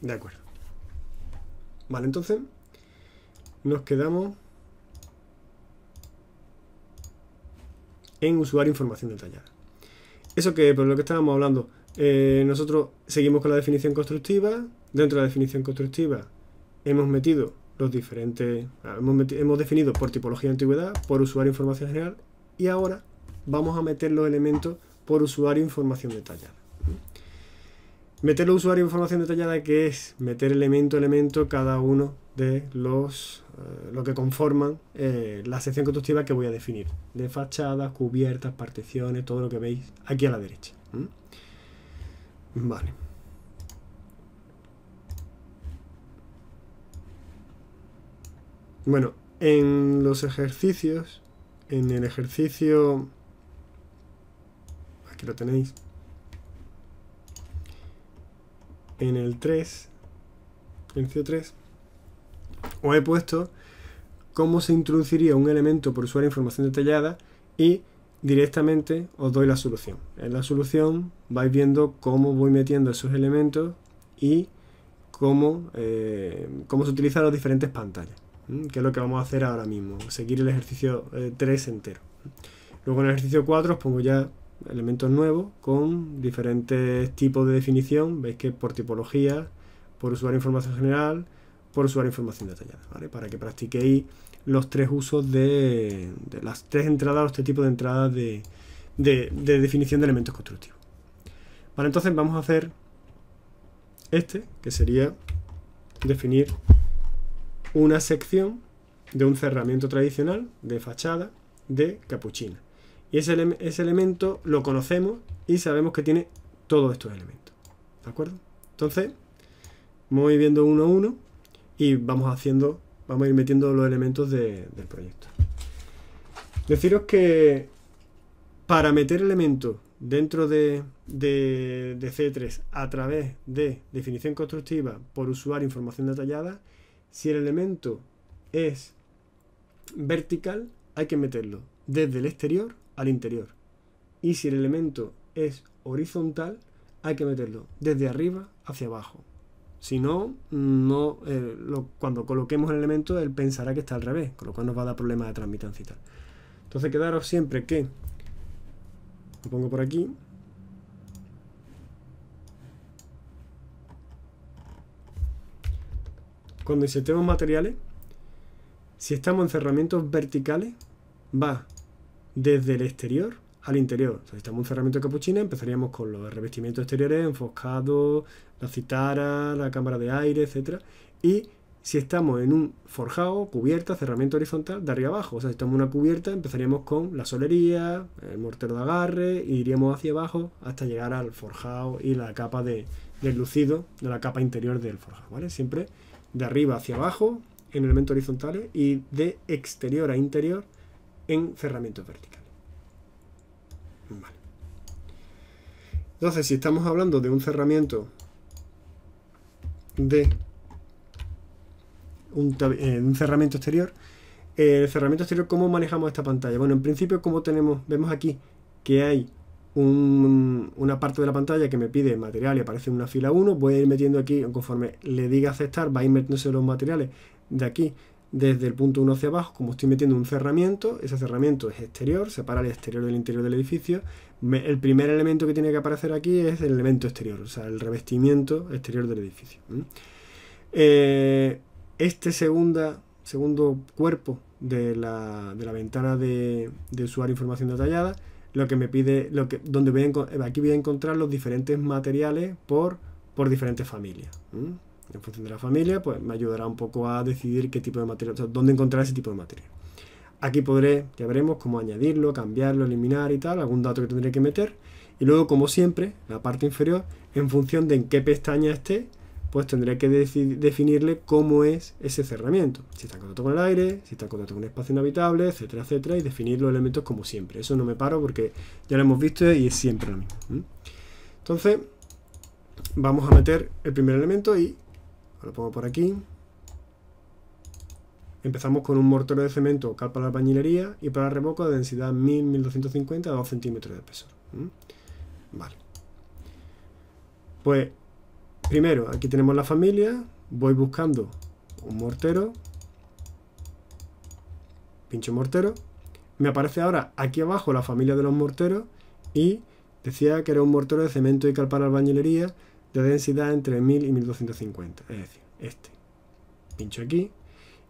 [SPEAKER 1] De acuerdo. Vale, entonces nos quedamos en usuario información detallada. Eso que, por lo que estábamos hablando, nosotros seguimos con la definición constructiva. Dentro de la definición constructiva hemos metido los diferentes, hemos definido por tipología de antigüedad, por usuario información general, y ahora vamos a meter los elementos por usuario información detallada. Meter los usuarios información detallada, que es meter elemento a elemento cada uno de los lo que conforman la sección constructiva que voy a definir, de fachadas, cubiertas, particiones, todo lo que veis aquí a la derecha. Vale. Bueno, en los ejercicios, en el ejercicio, aquí lo tenéis, en el 3, en CO3, os he puesto cómo se introduciría un elemento por usuario de información detallada y directamente os doy la solución. En la solución vais viendo cómo voy metiendo esos elementos y cómo se utilizan las diferentes pantallas, que es lo que vamos a hacer ahora mismo, seguir el ejercicio 3 entero. Luego en el ejercicio 4 os pongo ya elementos nuevos con diferentes tipos de definición. Veis que por tipología, por usuario de información general, por usuario de información detallada, ¿vale? Para que practiquéis los tres usos de las tres entradas, los tres tipos de entradas de definición de elementos constructivos. Vale, entonces vamos a hacer que sería definir una sección de un cerramiento tradicional de fachada de capuchina. Y ese elemento lo conocemos y sabemos que tiene todos estos elementos. ¿De acuerdo? Entonces, vamos a ir viendo uno a uno y vamos a ir metiendo los elementos del proyecto. Deciros que para meter elementos dentro de C3 a través de definición constructiva por usuario información detallada, si el elemento es vertical, hay que meterlo desde el exterior al interior. Y si el elemento es horizontal, hay que meterlo desde arriba hacia abajo. Si no, cuando coloquemos el elemento, él pensará que está al revés, con lo cual nos va a dar problemas de transmitancia y tal. Entonces, quedaros siempre que, lo pongo por aquí, cuando insertemos materiales, si estamos en cerramientos verticales, va desde el exterior al interior. O sea, si estamos en un cerramiento de capuchina, empezaríamos con los revestimientos exteriores, enfoscados, la citara, la cámara de aire, etcétera. Y si estamos en un forjado, cubierta, cerramiento horizontal, de arriba abajo. O sea, si estamos en una cubierta, empezaríamos con la solería, el mortero de agarre, e iríamos hacia abajo hasta llegar al forjado y la capa del lucido, de la capa interior del forjado, ¿vale? Siempre de arriba hacia abajo en elementos horizontales y de exterior a interior en cerramientos verticales. Vale. Entonces, si estamos hablando de un cerramiento un cerramiento exterior, el cerramiento exterior, ¿cómo manejamos esta pantalla? Bueno, en principio, como vemos aquí que hay una parte de la pantalla que me pide material y aparece en una fila 1, voy a ir metiendo aquí, conforme le diga aceptar, va a ir metiéndose los materiales de aquí, desde el punto 1 hacia abajo. Como estoy metiendo un cerramiento, ese cerramiento es exterior, separa el exterior del interior del edificio. El primer elemento que tiene que aparecer aquí es el elemento exterior, o sea, el revestimiento exterior del edificio. Este segundo cuerpo de la ventana de usuario información detallada, lo que me pide, donde aquí voy a encontrar los diferentes materiales por diferentes familias. En función de la familia, pues me ayudará un poco a decidir qué tipo de material, o sea, dónde encontrar ese tipo de material. Aquí ya veremos cómo añadirlo, cambiarlo, eliminar y tal, algún dato que tendré que meter. Y luego, como siempre, la parte inferior, en función de en qué pestaña esté, pues tendré que definirle cómo es ese cerramiento. Si está en contacto con el aire, si está en contacto con un espacio inhabitable, etcétera, etcétera, y definir los elementos como siempre. Eso no me paro porque ya lo hemos visto y es siempre lo mismo. Entonces, vamos a meter el primer elemento y lo pongo por aquí. Empezamos con un mortero de cemento cal para la albañilería y para revoco de densidad 1000-1250 a 2 centímetros de espesor. Vale. Pues primero, aquí tenemos la familia. Voy buscando un mortero. Pincho mortero. Me aparece ahora aquí abajo la familia de los morteros. Y decía que era un mortero de cemento y cal para albañilería de densidad entre 1000 y 1250. Es decir, este. Pincho aquí.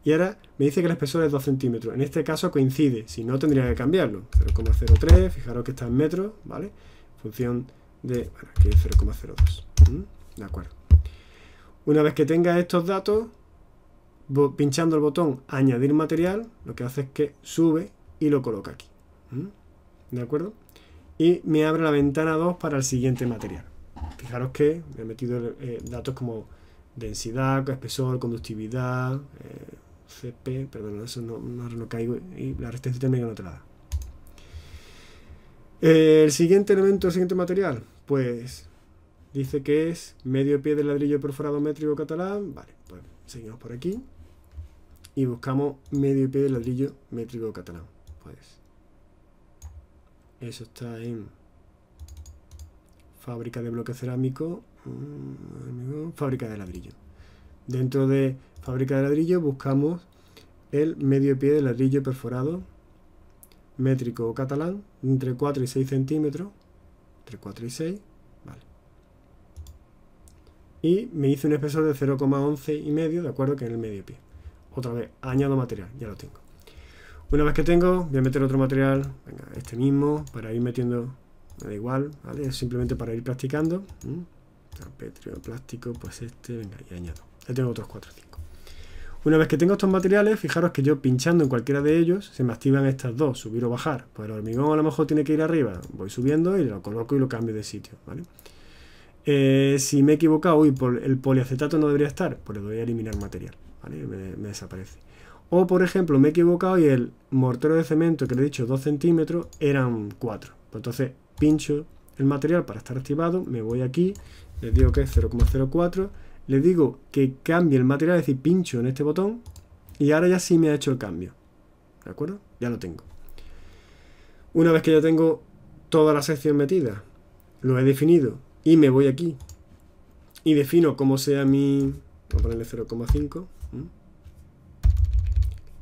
[SPEAKER 1] Y ahora me dice que el espesor es 2 centímetros. En este caso coincide. Si no, tendría que cambiarlo. 0,03. Fijaros que está en metros. ¿Vale? Función de... Bueno, aquí es 0,02. De acuerdo. Una vez que tenga estos datos, pinchando el botón añadir material, lo que hace es que sube y lo coloca aquí. ¿De acuerdo? Y me abre la ventana 2 para el siguiente material. Fijaros que me he metido datos como densidad, espesor, conductividad, CP, perdón, eso no caigo, y la resistencia térmica no te la da. El siguiente elemento, el siguiente material, pues dice que es medio pie de ladrillo perforado métrico catalán. Vale, pues seguimos por aquí y buscamos medio pie de ladrillo métrico catalán. Pues eso está en fábrica de bloque cerámico, fábrica de ladrillo. Dentro de fábrica de ladrillo buscamos el medio pie de ladrillo perforado métrico catalán entre 4 y 6 centímetros, entre 4 y 6, vale. Y me hice un espesor de 0,11 y medio, de acuerdo, que en el medio pie. Otra vez, añado material, ya lo tengo. Una vez que tengo, voy a meter otro material, venga, este mismo, para ir metiendo, me da igual, ¿vale? Es simplemente para ir practicando. Petrio, plástico, pues este, venga, y añado. Ya tengo otros 4 o 5. Una vez que tengo estos materiales, fijaros que yo pinchando en cualquiera de ellos, se me activan estas dos, subir o bajar. Pues el hormigón a lo mejor tiene que ir arriba, voy subiendo y lo coloco y lo cambio de sitio, ¿vale? Si me he equivocado y el poliacetato no debería estar, pues le doy a eliminar material, ¿vale? Me desaparece. O por ejemplo, me he equivocado y el mortero de cemento que le he dicho 2 centímetros eran 4. Pues entonces pincho el material para estar activado, me voy aquí, les digo que es 0,04, le digo que cambie el material, es decir, pincho en este botón y ahora ya sí me ha hecho el cambio. ¿De acuerdo? Ya lo tengo. Una vez que ya tengo toda la sección metida, lo he definido y me voy aquí y defino cómo sea mi... Voy a ponerle 0,5.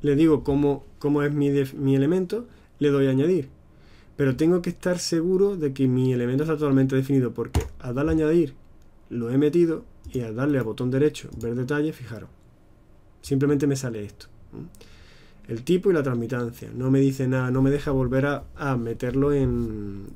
[SPEAKER 1] Le digo cómo es mi elemento, le doy a añadir. Pero tengo que estar seguro de que mi elemento está totalmente definido, porque al darle a añadir lo he metido y al darle al botón derecho ver detalle, fijaros, simplemente me sale esto. el tipo y la transmitancia. No me dice nada, no me deja volver a meterlo en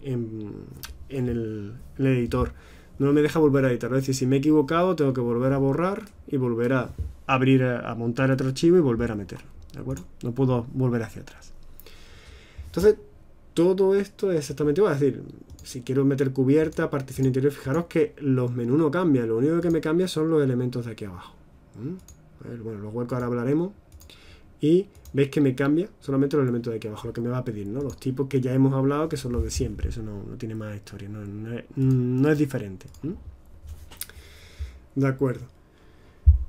[SPEAKER 1] el editor. No me deja volver a editarlo. Es decir, si me he equivocado, tengo que volver a borrar y volver a abrir, a montar otro archivo y volver a meterlo. ¿De acuerdo? No puedo volver hacia atrás. Entonces, todo esto es exactamente igual. Es decir, si quiero meter cubierta, partición interior, fijaros que los menús no cambian. Lo único que me cambia son los elementos de aquí abajo. Bueno, los huecos ahora hablaremos. Y veis que me cambia solamente los elementos de aquí abajo, lo que me va a pedir, ¿no? Los tipos que ya hemos hablado, que son los de siempre. Eso no tiene más historia, no es diferente. De acuerdo.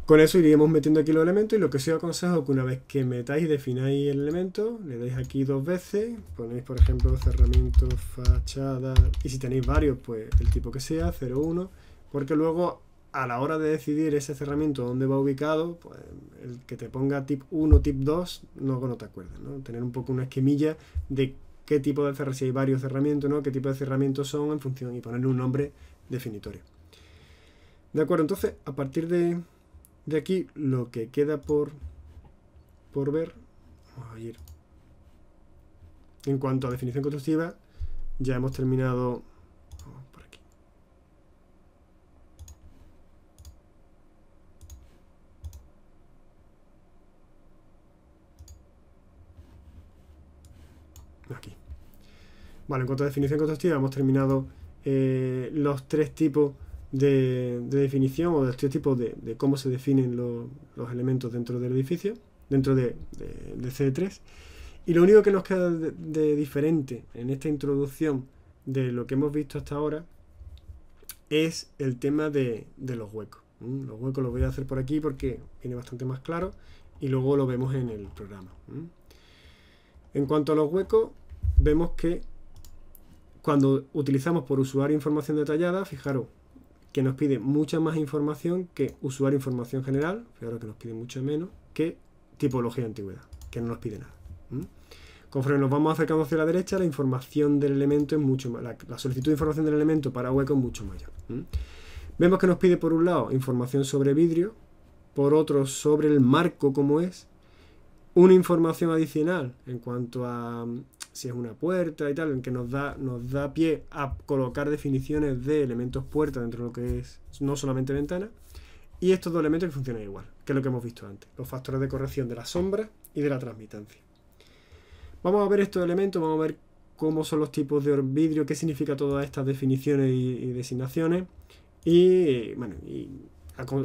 [SPEAKER 1] Con eso iríamos metiendo aquí los elementos, y lo que os aconsejo es que una vez que metáis y defináis el elemento, le dais aquí 2 veces, ponéis por ejemplo cerramiento, fachada, y si tenéis varios, pues el tipo que sea, 0, 1, porque luego a la hora de decidir ese cerramiento dónde va ubicado, pues el que te ponga tip 1, tip 2, no te acuerdas, ¿no? Tener un poco una esquemilla de qué tipo de cerramiento, si hay varios cerramientos, ¿no? Qué tipo de cerramientos son en función, y ponerle un nombre definitorio. De acuerdo, entonces a partir de aquí lo que queda por ver, vamos a ir. En cuanto a definición constructiva, ya hemos terminado. Vamos por aquí. Aquí. Vale, en cuanto a definición constructiva, hemos terminado los 3 tipos de definición, o de este tipo de cómo se definen los elementos dentro del edificio, dentro de CD3. Y lo único que nos queda de diferente en esta introducción de lo que hemos visto hasta ahora es el tema de los huecos. Los huecos los voy a hacer por aquí porque viene bastante más claro, y luego lo vemos en el programa. En cuanto a los huecos, vemos que cuando utilizamos por usuario información detallada, fijaros que nos pide mucha más información que usuario información general, fijaros que nos pide mucho menos que tipología de antigüedad, que no nos pide nada. Conforme nos vamos acercando hacia la derecha, la información del elemento es mucho más, la solicitud de información del elemento para hueco es mucho mayor. Vemos que nos pide por un lado información sobre vidrio, por otro sobre el marco como es, una información adicional en cuanto a si es una puerta y tal, en que nos da pie a colocar definiciones de elementos puerta dentro de lo que es no solamente ventana, y estos 2 elementos que funcionan igual, que es lo que hemos visto antes, los factores de corrección de la sombra y de la transmitancia. Vamos a ver estos elementos, vamos a ver cómo son los tipos de vidrio, qué significa todas estas definiciones y designaciones, y bueno, y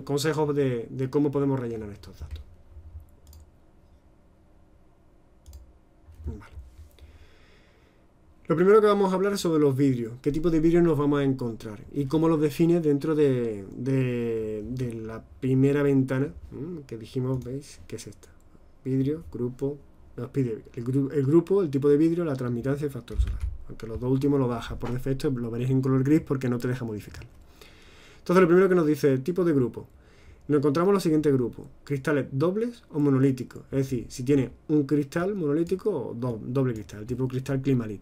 [SPEAKER 1] consejos de cómo podemos rellenar estos datos. Vale. Lo primero que vamos a hablar es sobre los vidrios, qué tipo de vidrios nos vamos a encontrar y cómo los define dentro de la primera ventana que dijimos, ¿veis? Que es esta. Vidrio, grupo, nos pide el grupo, el tipo de vidrio, la transmitancia y el factor solar. Aunque los 2 últimos lo baja por defecto, lo veréis en color gris porque no te deja modificar. Entonces lo primero que nos dice el tipo de grupo. Nos encontramos los siguientes grupos: cristales dobles o monolíticos, es decir, si tiene un cristal monolítico o doble cristal, el tipo cristal Climalit.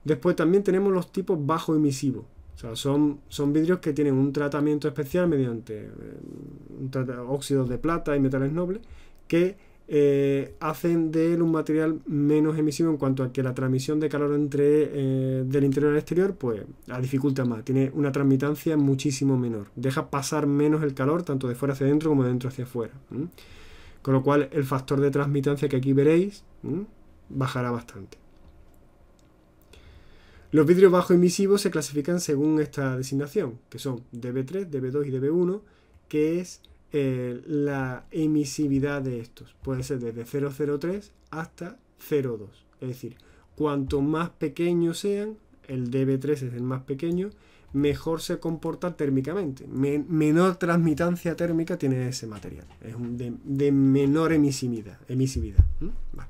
[SPEAKER 1] Después también tenemos los tipos bajo emisivos, o sea, son vidrios que tienen un tratamiento especial mediante óxidos de plata y metales nobles que hacen de él un material menos emisivo en cuanto a que la transmisión de calor del interior al exterior pues la dificulta más, tiene una transmitancia muchísimo menor, deja pasar menos el calor tanto de fuera hacia adentro como de dentro hacia afuera, con lo cual el factor de transmitancia que aquí veréis bajará bastante. Los vidrios bajo emisivos se clasifican según esta designación, que son DB3, DB2 y DB1, que es la emisividad de estos. Puede ser desde 0,03 hasta 0,2. Es decir, cuanto más pequeños sean, el DB3 es el más pequeño, mejor se comporta térmicamente. Menor transmitancia térmica tiene ese material. Es de menor emisividad. Vale.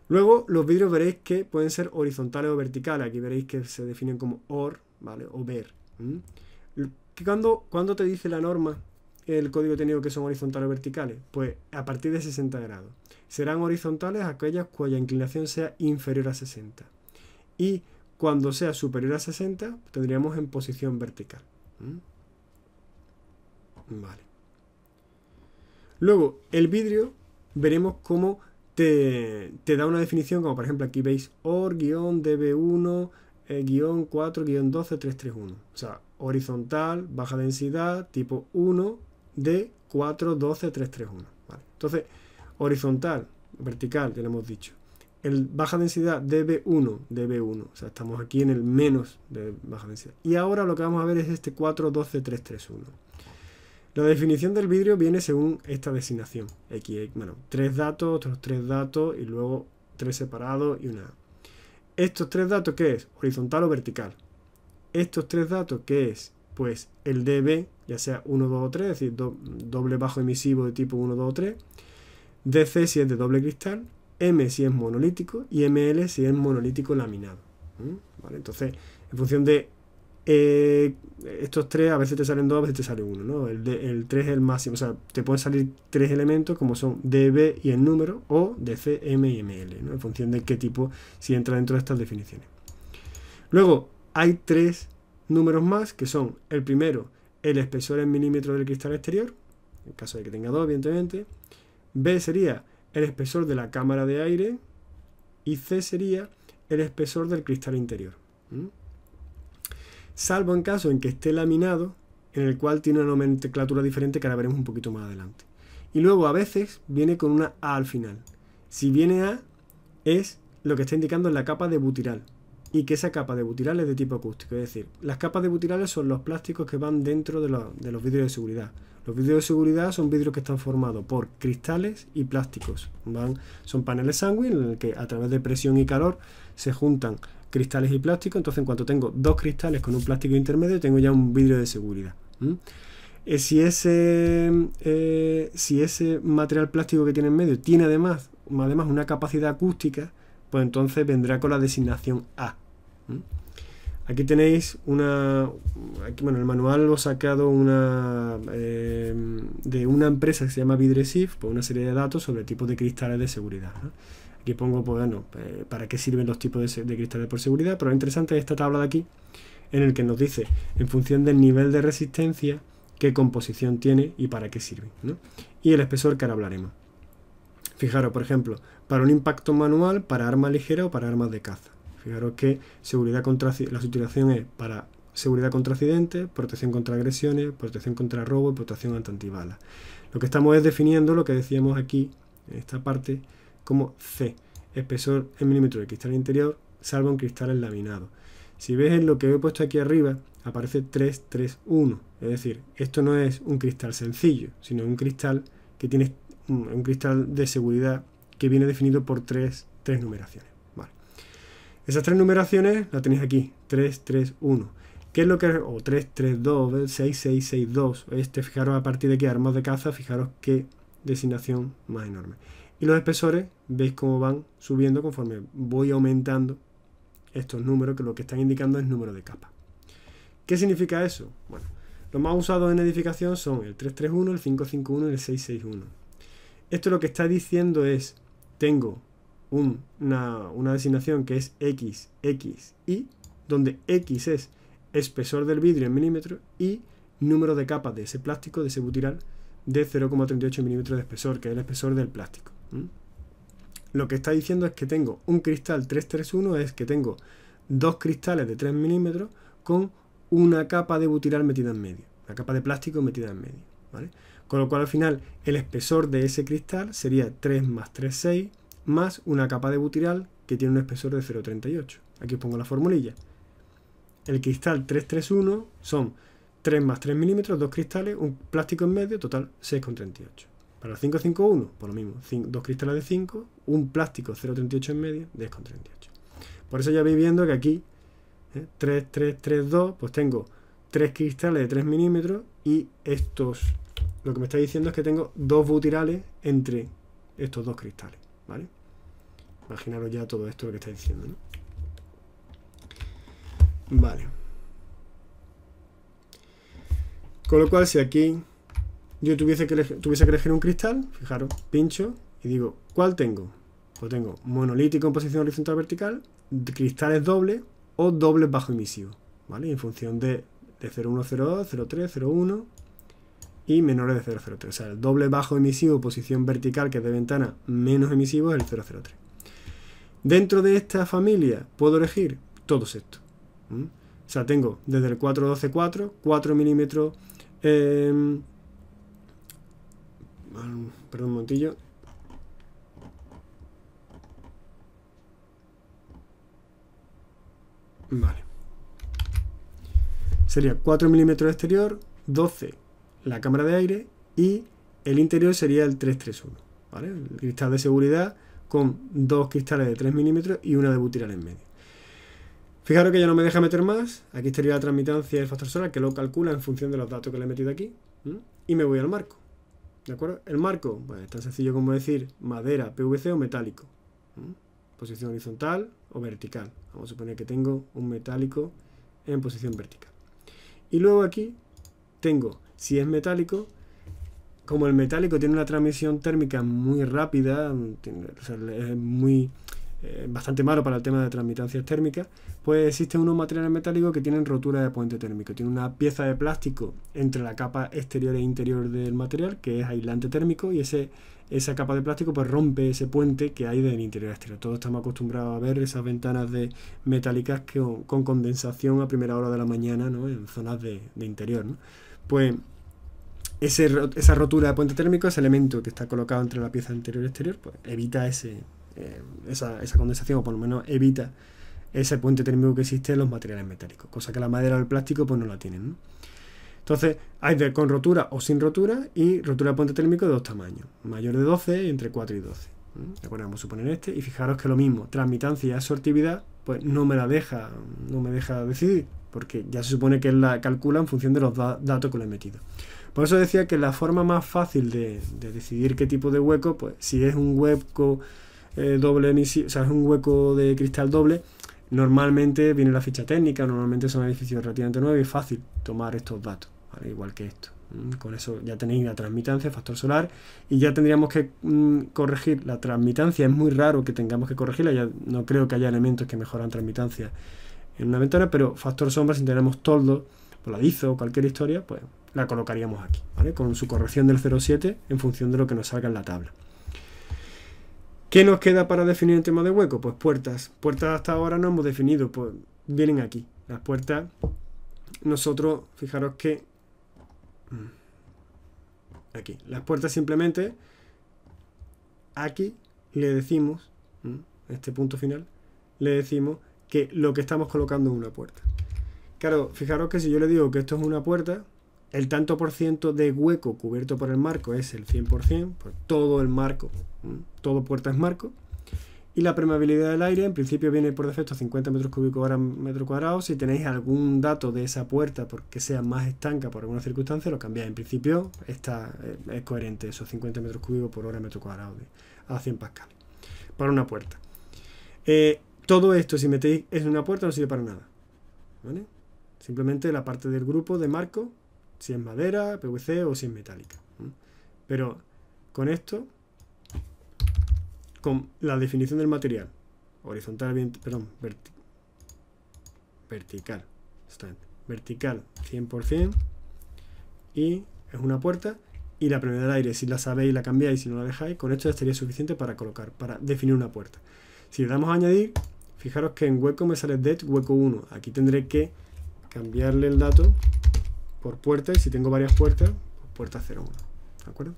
[SPEAKER 1] Luego, los vidrios veréis que pueden ser horizontales o verticales. Aquí veréis que se definen como OR, ¿vale? O VER. ¿Cuándo te dice la norma el código técnico que son horizontales o verticales? Pues a partir de 60 grados. Serán horizontales aquellas cuya inclinación sea inferior a 60. Y cuando sea superior a 60, tendríamos en posición vertical. Vale. Luego, el vidrio veremos cómo te da una definición, como por ejemplo aquí veis OR-DB1-4-12-331. O sea, horizontal, baja densidad, tipo 1 de 4-12-331. ¿Vale? Entonces, horizontal, vertical, ya lo hemos dicho. El baja densidad DB1, o sea, estamos aquí en el menos de baja densidad. Y ahora lo que vamos a ver es este 4-12-331. La definición del vidrio viene según esta designación. X, bueno, 3 datos, otros 3 datos y luego 3 separados y una. ¿Estos 3 datos qué es? Horizontal o vertical. Estos 3 datos ¿qué es? Pues el DB, ya sea 1, 2 o 3, es decir, doble bajo emisivo de tipo 1, 2 o 3. DC si es de doble cristal. M si es monolítico y ML si es monolítico laminado. ¿Vale? Entonces, en función de estos 3, a veces te salen 2, a veces te sale 1, ¿no? El 3 es el máximo, o sea, te pueden salir 3 elementos como son DB y el número, o DC, M y ML, ¿no? En función de qué tipo, si entra dentro de estas definiciones. Luego, hay 3 números más, que son el primero, el espesor en milímetros del cristal exterior, en caso de que tenga 2, evidentemente. B sería el espesor de la cámara de aire y C sería el espesor del cristal interior. Salvo en caso en que esté laminado, en el cual tiene una nomenclatura diferente que ahora veremos un poquito más adelante. Y luego a veces viene con una A al final. Si viene A, es lo que está indicando en la capa de butiral. Y que esa capa de butiral es de tipo acústico. Es decir, las capas de butirales son los plásticos que van dentro de los vidrios de seguridad. Los vidrios de seguridad son vidrios que están formados por cristales y plásticos. Son paneles sanguíneos en el que a través de presión y calor se juntan cristales y plásticos. Entonces, en cuanto tengo 2 cristales con un plástico intermedio, tengo ya un vidrio de seguridad. Si ese material plástico que tiene en medio tiene además una capacidad acústica, pues entonces vendrá con la designación A. Aquí tenéis bueno, el manual lo he sacado de una empresa que se llama Vidresif, pues una serie de datos sobre tipos de cristales de seguridad, ¿no? Aquí pongo, pues bueno, para qué sirven los tipos de cristales por seguridad, pero lo interesante es esta tabla de aquí, en el que nos dice, en función del nivel de resistencia, qué composición tiene y para qué sirve, ¿no? Y el espesor que ahora hablaremos. Fijaros, por ejemplo, para un impacto manual, para armas ligeras o para armas de caza. Fijaros que la utilización es para seguridad contra accidentes, protección contra agresiones, protección contra robo y protección antibalas. Lo que estamos es definiendo lo que decíamos aquí, en esta parte, como C, espesor en milímetros de cristal interior, salvo en cristales laminados. Si ves en lo que he puesto aquí arriba, aparece 331. Es decir, esto no es un cristal sencillo, sino un cristal que tiene un cristal de seguridad que viene definido por tres numeraciones. Vale. Esas 3 numeraciones las tenéis aquí, 331. ¿Qué es lo que o 332, 6662? Fijaros a partir de qué armas de caza, fijaros qué designación más enorme. Y los espesores, veis cómo van subiendo conforme voy aumentando estos números, que lo que están indicando es número de capas. ¿Qué significa eso? Bueno, los más usados en edificación son el 331, el 551 y el 661. Esto lo que está diciendo es, tengo una designación que es X, X, Y, donde X es espesor del vidrio en milímetros y número de capas de ese plástico, de ese butiral, de 0,38 milímetros de espesor, que es el espesor del plástico. Lo que está diciendo es que tengo un cristal 331, es que tengo 2 cristales de 3 milímetros con una capa de butiral metida en medio, una capa de plástico metida en medio, ¿vale? Con lo cual al final el espesor de ese cristal sería 3 más 3, 6, más una capa de butiral que tiene un espesor de 0,38. Aquí os pongo la formulilla. El cristal 331 son 3 más 3 milímetros, 2 cristales, un plástico en medio, total 6,38. Para el 551, por lo mismo, 2 cristales de 5, un plástico 0,38 en medio, 10,38. Por eso ya veis viendo que aquí, 3, 3, 3, 2, pues tengo 3 cristales de 3 milímetros y estos, lo que me está diciendo es que tengo 2 butirales entre estos 2 cristales, ¿vale? Imaginaros ya todo esto lo que está diciendo, ¿no? Vale. Con lo cual, si aquí yo tuviese que elegir un cristal, fijaros, pincho y digo, ¿cuál tengo? Pues tengo monolítico en posición horizontal vertical, cristales dobles o dobles bajo emisivo, ¿vale? Y en función de 0102, 03, 01, y menores de 0,03. O sea, el doble bajo emisivo, posición vertical, que es de ventana, menos emisivo es el 0,03. Dentro de esta familia puedo elegir todos estos. O sea, tengo desde el 412-4, 4 milímetros, perdón un momentillo. Vale. Sería 4 milímetros exterior, 12 la cámara de aire y el interior sería el 331, ¿vale? El cristal de seguridad con dos cristales de 3 milímetros y una de butirol en medio. Fijaros que ya no me deja meter más. Aquí estaría la transmitancia del factor solar, que lo calcula en función de los datos que le he metido aquí. Y me voy al marco. ¿De acuerdo? El marco, pues es tan sencillo como decir madera, PVC o metálico. Posición horizontal o vertical. Vamos a suponer que tengo un metálico en posición vertical. Y luego aquí tengo, si es metálico, como el metálico tiene una transmisión térmica muy rápida, o sea, es muy bastante malo para el tema de transmitancias térmicas, pues existen unos materiales metálicos que tienen rotura de puente térmico. Tiene una pieza de plástico entre la capa exterior e interior del material que es aislante térmico, y esa capa de plástico pues rompe ese puente que hay del interior exterior. Todos estamos acostumbrados a ver esas ventanas metálicas con condensación a primera hora de la mañana, ¿no? En zonas de interior, ¿no? Pues esa rotura de puente térmico, ese elemento que está colocado entre la pieza interior y exterior, pues evita esa condensación, o por lo menos evita ese puente térmico que existe en los materiales metálicos, cosa que la madera o el plástico pues no la tienen, ¿no? Entonces hay con rotura o sin rotura, y rotura de puente térmico de dos tamaños, mayor de 12 y entre 4 y 12. ¿De acuerdo? Vamos a suponer este, y fijaros que lo mismo, transmitancia y absortividad, pues no me deja decidir, porque ya se supone que él la calcula en función de los datos que le he metido. Por eso decía que la forma más fácil de decidir qué tipo de hueco, pues si es un hueco doble emisión, o sea, es un hueco de cristal doble, normalmente viene la ficha técnica, normalmente son edificios relativamente nuevos y es fácil tomar estos datos, ¿vale? Igual que esto. Con eso ya tenéis la transmitancia, factor solar, y ya tendríamos que corregir la transmitancia. Es muy raro que tengamos que corregirla, ya no creo que haya elementos que mejoran transmitancia en una ventana, pero factor sombra, si tenemos toldo, voladizo o cualquier historia, pues la colocaríamos aquí, ¿vale? Con su corrección del 0,7 en función de lo que nos salga en la tabla. ¿Qué nos queda para definir el tema de hueco? Pues puertas. Puertas hasta ahora no hemos definido, pues vienen aquí. Las puertas, nosotros, fijaros que aquí, las puertas simplemente, aquí le decimos, en este punto final, le decimos que lo que estamos colocando es una puerta. Claro, fijaros que si yo le digo que esto es una puerta, el tanto por ciento de hueco cubierto por el marco es el 100%, pues todo el marco, todo puerta es marco. Y la permeabilidad del aire, en principio viene por defecto 50 metros cúbicos hora metro cuadrado. Si tenéis algún dato de esa puerta porque sea más estanca por alguna circunstancia, lo cambiáis. En principio es coherente esos 50 metros cúbicos por hora metro cuadrado a 100 pascales para una puerta. Todo esto, si metéis en una puerta, no sirve para nada, ¿vale? Simplemente la parte del grupo de marco, si es madera, PVC o si es metálica. Pero con esto, con la definición del material, horizontal, vertical, vertical 100%, y es una puerta, y la permeabilidad del aire, si la sabéis, la cambiáis, si no la dejáis, con esto ya estaría suficiente para definir una puerta. Si le damos a añadir, fijaros que en hueco me sale det hueco 1. Aquí tendré que cambiarle el dato por puerta, y si tengo varias puertas, puerta 01. ¿De acuerdo?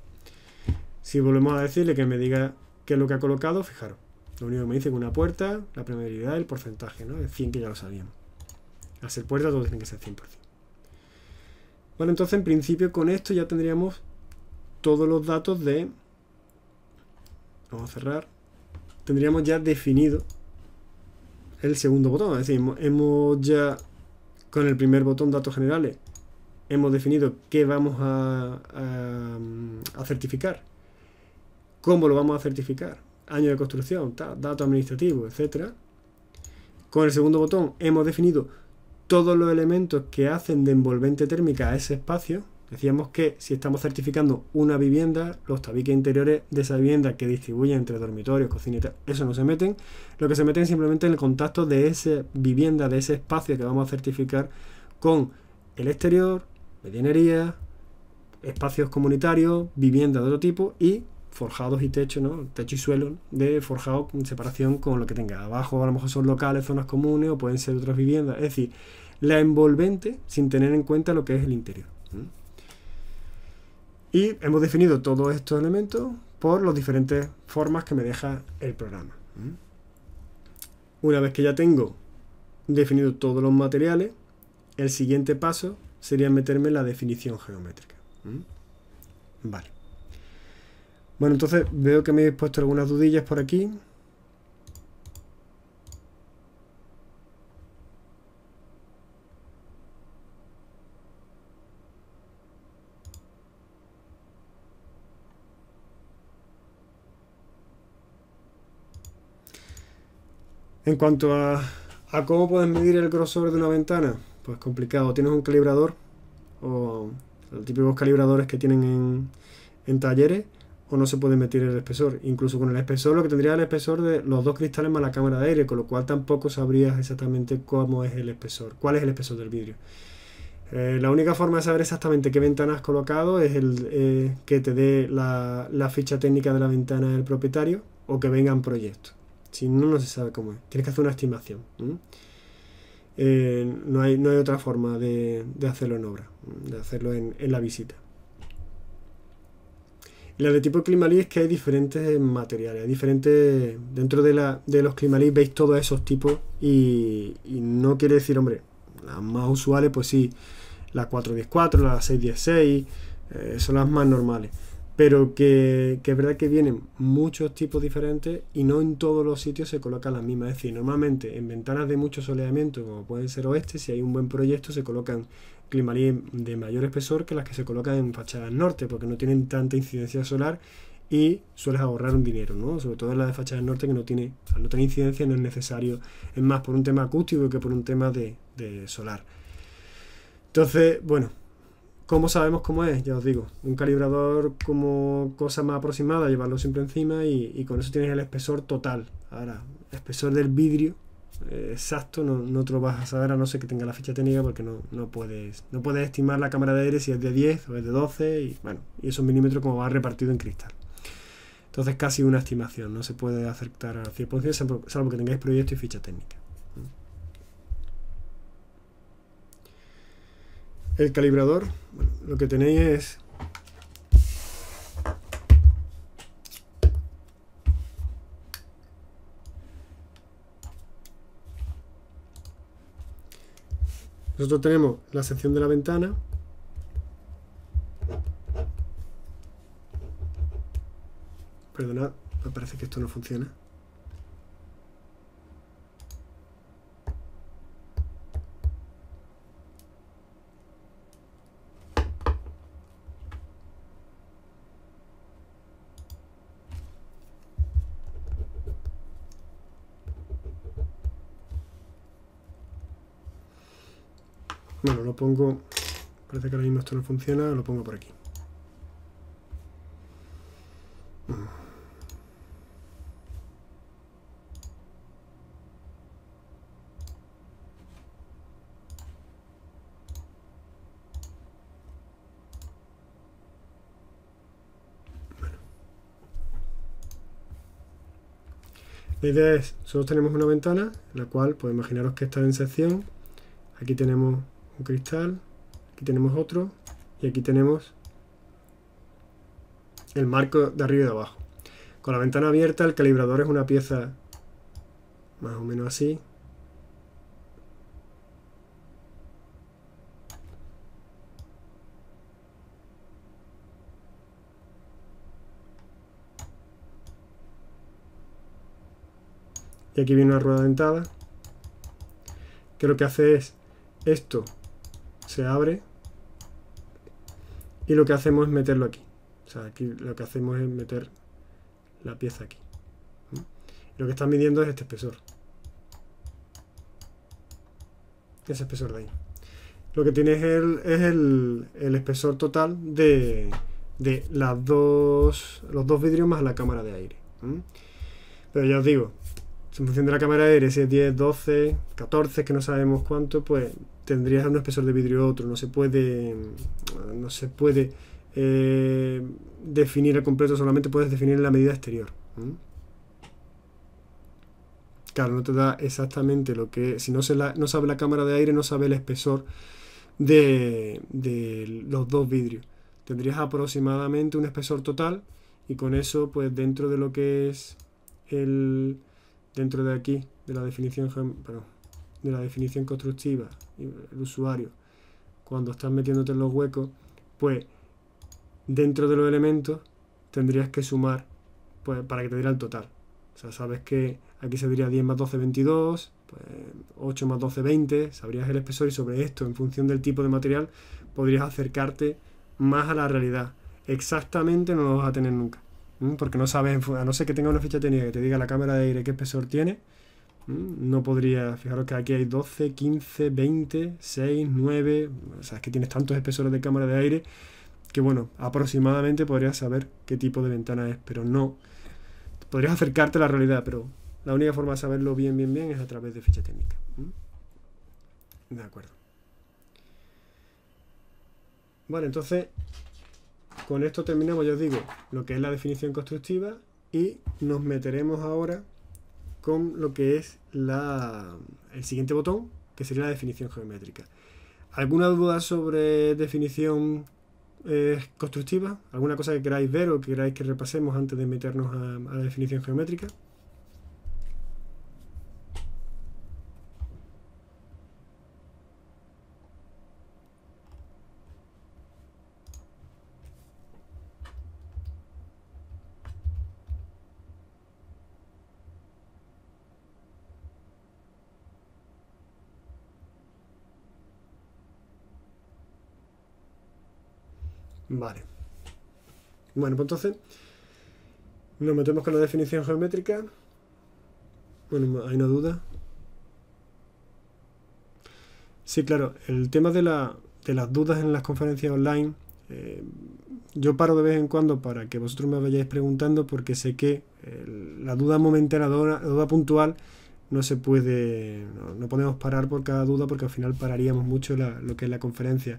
[SPEAKER 1] Si volvemos a decirle que me diga qué es lo que ha colocado, fijaros, lo único que me dice que una puerta, la permeabilidad, el porcentaje, ¿no? El 100, que ya lo sabíamos. Al ser puerta, todo tiene que ser 100%. Bueno, entonces en principio con esto ya tendríamos todos los datos de... Vamos a cerrar. Tendríamos ya definido el segundo botón. Es decir, hemos ya, con el primer botón, datos generales, hemos definido qué vamos a certificar, cómo lo vamos a certificar, año de construcción, datos administrativos, etcétera. Con el segundo botón hemos definido todos los elementos que hacen de envolvente térmica a ese espacio. Decíamos que si estamos certificando una vivienda, los tabiques interiores de esa vivienda que distribuyen entre dormitorios, cocina y tal, eso no se meten. Lo que se meten simplemente en el contacto de esa vivienda, de ese espacio que vamos a certificar, con el exterior, medianería, espacios comunitarios, viviendas de otro tipo y forjados y techo, ¿no? Techo y suelo de forjado en separación con lo que tenga. Abajo a lo mejor son locales, zonas comunes o pueden ser otras viviendas. Es decir, la envolvente sin tener en cuenta lo que es el interior. Y hemos definido todos estos elementos por las diferentes formas que me deja el programa. Una vez que ya tengo definido todos los materiales, el siguiente paso sería meterme en la definición geométrica. Vale. Bueno, entonces veo que me habéis puesto algunas dudillas por aquí. En cuanto a cómo puedes medir el grosor de una ventana, pues complicado. Tienes un calibrador o los típicos calibradores que tienen en talleres, o no se puede medir el espesor. Incluso con el espesor, lo que tendría el espesor de los dos cristales más la cámara de aire, con lo cual tampoco sabrías exactamente cómo es el espesor, cuál es el espesor del vidrio. La única forma de saber exactamente qué ventana has colocado es que te dé la ficha técnica de la ventana del propietario o que venga en proyecto. Si no, no se sabe cómo es. Tienes que hacer una estimación. No hay otra forma de hacerlo en obra, de hacerlo en la visita. Y la de tipo Climalit es que hay diferentes materiales, hay diferentes. Dentro de los Climalit veis todos esos tipos y no quiere decir, hombre, las más usuales, pues sí, la 414, la 616, son las más normales. Pero que es verdad que vienen muchos tipos diferentes y no en todos los sitios se colocan las mismas. Es decir, normalmente en ventanas de mucho soleamiento, como pueden ser oeste, si hay un buen proyecto, se colocan Climalit de mayor espesor que las que se colocan en fachadas norte, porque no tienen tanta incidencia solar y sueles ahorrar un dinero, ¿no? Sobre todo en la de fachadas norte, que no tiene, al no tener incidencia no es necesario, es más por un tema acústico que por un tema de solar. Entonces, bueno, ¿cómo sabemos cómo es? Ya os digo, un calibrador como cosa más aproximada, llevarlo siempre encima y con eso tienes el espesor total. Ahora, el espesor del vidrio exacto no te lo vas a saber a no ser que tenga la ficha técnica, porque no puedes estimar la cámara de aire si es de 10 o es de 12 y bueno, y esos milímetros como va repartido en cristal. Entonces casi una estimación, no se puede acertar al 100% salvo que tengáis proyecto y ficha técnica. El calibrador, bueno, lo que tenéis es nosotros tenemos la sección de la ventana, perdonad, me parece que esto no funciona. Bueno, lo pongo, parece que ahora mismo esto no funciona, lo pongo por aquí. Bueno. La idea es, nosotros tenemos una ventana, la cual, pues imaginaros que está en sección, aquí tenemos un cristal, aquí tenemos otro y aquí tenemos el marco de arriba y de abajo. Con la ventana abierta, el calibrador es una pieza más o menos así. Y aquí viene una rueda dentada, que lo que hace es esto se abre y lo que hacemos es meterlo aquí. O sea, aquí lo que hacemos es meter la pieza aquí. Lo que está midiendo es este espesor. Ese espesor de ahí. Lo que tiene es el espesor total de los dos vidrios más la cámara de aire. Pero ya os digo, en función de la cámara de aire, si es 10, 12, 14, que no sabemos cuánto, pues tendrías un espesor de vidrio otro. No se puede definir el completo, solamente puedes definir la medida exterior. Claro, no te da exactamente lo que... Si no sabe la cámara de aire, no sabe el espesor de los dos vidrios. Tendrías aproximadamente un espesor total y con eso, pues dentro de lo que es dentro de aquí, de la definición constructiva, el usuario, cuando estás metiéndote en los huecos, pues dentro de los elementos tendrías que sumar, pues, para que te diera el total. O sea, sabes que aquí se diría 10 más 12, 22, pues 8 más 12, 20, sabrías el espesor y sobre esto, en función del tipo de material, podrías acercarte más a la realidad. Exactamente no lo vas a tener nunca, porque no sabes, a no ser que tenga una ficha técnica que te diga la cámara de aire qué espesor tiene, no podría. Fijaros que aquí hay 12, 15, 20, 6, 9, o sea, es que tienes tantos espesores de cámara de aire que, bueno, aproximadamente podrías saber qué tipo de ventana es, pero no. Podrías acercarte a la realidad, pero la única forma de saberlo bien es a través de ficha técnica. De acuerdo. Vale, entonces, con esto terminamos, ya os digo, lo que es la definición constructiva y nos meteremos ahora con lo que es el siguiente botón, que sería la definición geométrica. ¿Alguna duda sobre definición constructiva? ¿Alguna cosa que queráis ver o que queráis que repasemos antes de meternos a la definición geométrica? Vale. Bueno, pues entonces nos metemos con la definición geométrica. Bueno, ¿hay una duda? Sí, claro, el tema de las dudas en las conferencias online, yo paro de vez en cuando para que vosotros me vayáis preguntando, porque sé que la duda momentánea, la duda puntual, no se puede, no podemos parar por cada duda, porque al final pararíamos mucho lo que es la conferencia.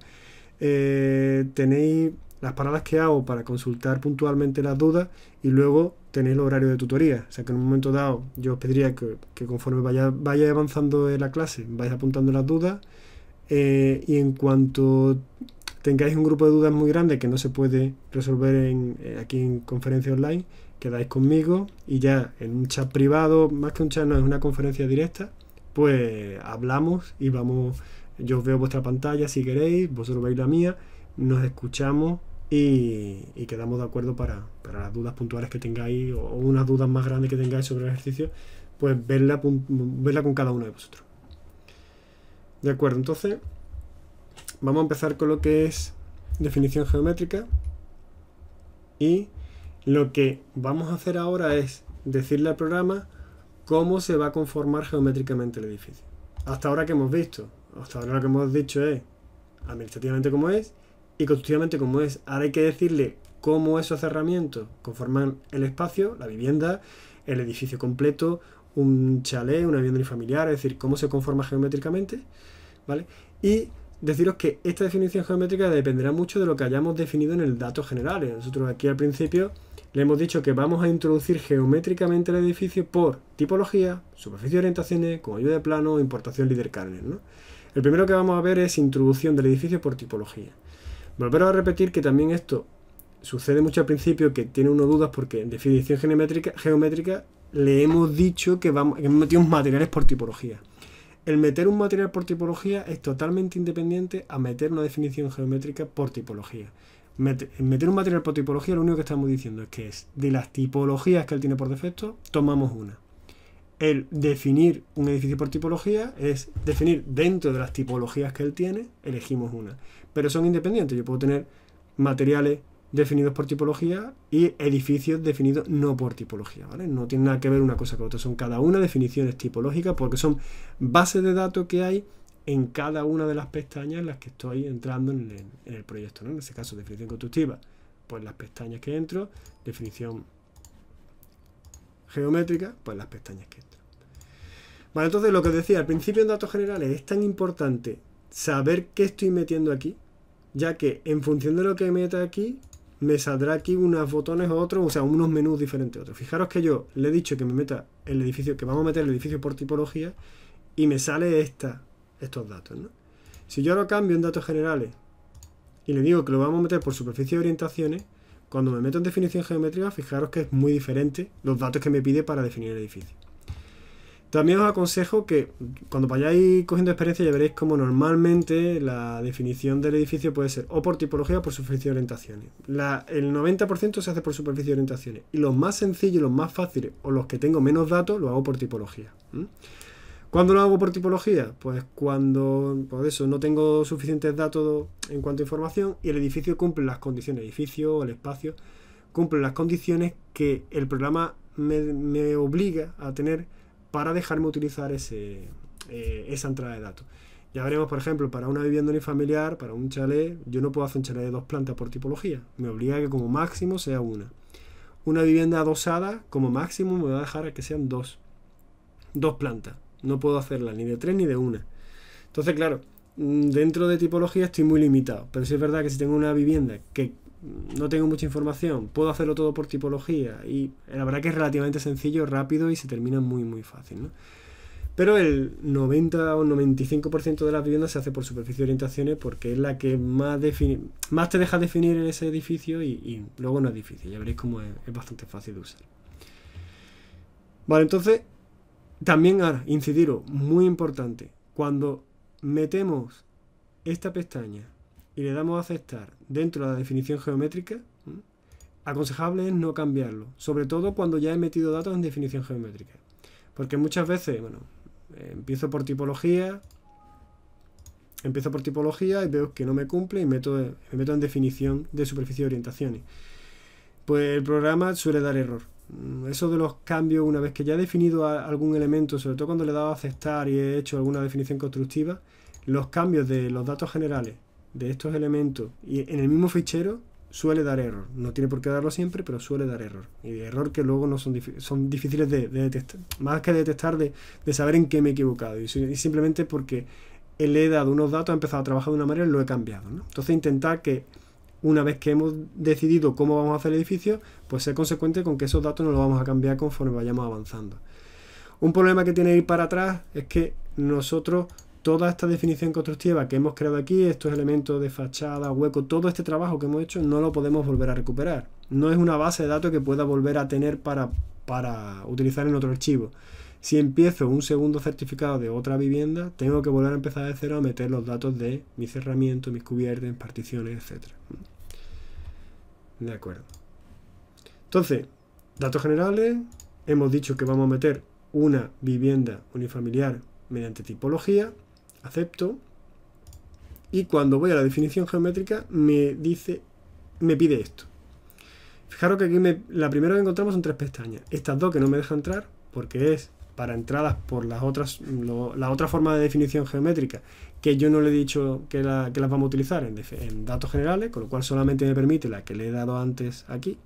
[SPEAKER 1] Tenéis las paradas que hago para consultar puntualmente las dudas y luego tenéis el horario de tutoría. O sea que en un momento dado yo os pediría que conforme vaya avanzando en la clase vais apuntando las dudas, y en cuanto tengáis un grupo de dudas muy grande que no se puede resolver aquí en conferencia online, quedáis conmigo y ya en un chat privado, más que un chat, no es una conferencia directa, pues hablamos y vamos. Yo os veo vuestra pantalla si queréis, vosotros veis la mía, nos escuchamos y quedamos de acuerdo para las dudas puntuales que tengáis o unas dudas más grandes que tengáis sobre el ejercicio, pues verla con cada uno de vosotros. De acuerdo, entonces vamos a empezar con lo que es definición geométrica y lo que vamos a hacer ahora es decirle al programa cómo se va a conformar geométricamente el edificio. Hasta ahora que hemos visto, hasta ahora lo que hemos dicho es administrativamente cómo es y constructivamente cómo es. Ahora hay que decirle cómo esos cerramientos conforman el espacio, la vivienda, el edificio completo, un chalet, una vivienda unifamiliar, es decir, cómo se conforma geométricamente, ¿vale? Y deciros que esta definición geométrica dependerá mucho de lo que hayamos definido en el datos generales. Nosotros aquí al principio le hemos dicho que vamos a introducir geométricamente el edificio por tipología, superficie de orientaciones, con ayuda de plano, importación líder kernel, ¿no? El primero que vamos a ver es introducción del edificio por tipología. Volver a repetir que también esto sucede mucho al principio, que tiene uno dudas porque en definición geométrica le hemos dicho que hemos metido materiales por tipología. El meter un material por tipología es totalmente independiente a meter una definición geométrica por tipología. Meter un material por tipología, lo único que estamos diciendo es que es de las tipologías que él tiene por defecto, tomamos una. El definir un edificio por tipología es definir dentro de las tipologías que él tiene, elegimos una. Pero son independientes. Yo puedo tener materiales definidos por tipología y edificios definidos no por tipología, ¿vale? No tiene nada que ver una cosa con otra. Son cada una definiciones tipológicas porque son bases de datos que hay en cada una de las pestañas en las que estoy entrando en el proyecto, ¿no? En este caso, definición constructiva, pues las pestañas que entro, definición geométrica, pues las pestañas que entro. Vale, entonces lo que os decía al principio en datos generales, es tan importante saber qué estoy metiendo aquí. ya que en función de lo que meta aquí, me saldrá aquí unos botones o otros, o sea, unos menús diferentes a otros. Fijaros que yo le he dicho que me meta el edificio, que vamos a meter el edificio por tipología, y me sale estos datos, ¿no? Si yo lo cambio en datos generales y le digo que lo vamos a meter por superficie de orientaciones, cuando me meto en definición geométrica, fijaros que es muy diferente los datos que me pide para definir el edificio. También os aconsejo que cuando vayáis cogiendo experiencia ya veréis como normalmente la definición del edificio puede ser o por tipología o por superficie de orientaciones. El 90% se hace por superficie de orientaciones y los más sencillos, los más fáciles o los que tengo menos datos los hago por tipología. ¿Cuándo lo hago por tipología? Pues cuando por eso no tengo suficientes datos en cuanto a información y el edificio cumple las condiciones, el edificio o el espacio cumple las condiciones que el programa me obliga a tener para dejarme utilizar esa entrada de datos. Ya veremos, por ejemplo, para una vivienda unifamiliar, para un chalet, yo no puedo hacer un chalet de 2 plantas por tipología. Me obliga a que como máximo sea una. Una vivienda adosada, como máximo me va a dejar a que sean dos plantas. No puedo hacerla ni de 3 ni de 1. Entonces, claro, dentro de tipología estoy muy limitado. Pero sí es verdad que si tengo una vivienda que no tengo mucha información, puedo hacerlo todo por tipología y la verdad que es relativamente sencillo, rápido y se termina muy muy fácil, ¿no? Pero el 90 o 95% de las viviendas se hace por superficie de orientaciones porque es la que más te deja definir ese edificio y luego no es difícil, ya veréis cómo es bastante fácil de usar. Vale, entonces también ahora, incidiros, muy importante, cuando metemos esta pestaña y le damos a aceptar dentro de la definición geométrica, aconsejable es no cambiarlo, sobre todo cuando ya he metido datos en definición geométrica, porque muchas veces, bueno, empiezo por tipología y veo que no me cumple y me meto en definición de superficie de orientaciones. Pues el programa suele dar error. Eso de los cambios, una vez que ya he definido algún elemento, sobre todo cuando le he dado a aceptar y he hecho alguna definición constructiva, los cambios de los datos generales de estos elementos y en el mismo fichero suele dar error. No tiene por qué darlo siempre, pero suele dar error. Y error que luego no son difíciles de detectar. Más que detectar, de saber en qué me he equivocado. Y simplemente porque le he dado unos datos, he empezado a trabajar de una manera y lo he cambiado, ¿no? Entonces intentar que una vez que hemos decidido cómo vamos a hacer el edificio, pues ser consecuente con que esos datos no los vamos a cambiar conforme vayamos avanzando. Un problema que tiene ir para atrás es que nosotros toda esta definición constructiva que hemos creado aquí, estos elementos de fachada, hueco, todo este trabajo que hemos hecho, no lo podemos volver a recuperar. No es una base de datos que pueda volver a tener para utilizar en otro archivo. Si empiezo un segundo certificado de otra vivienda, tengo que volver a empezar de cero a meter los datos de mi cerramiento, mis cubiertas, particiones, etc. De acuerdo. Entonces, datos generales, hemos dicho que vamos a meter una vivienda unifamiliar mediante tipología, acepto, y cuando voy a la definición geométrica me pide esto. Fijaros que aquí la primera que encontramos son 3 pestañas. Estas dos que no me dejan entrar porque es para entradas por la otra forma de definición geométrica que yo no le he dicho que las vamos a utilizar en datos generales, con lo cual solamente me permite la que le he dado antes aquí.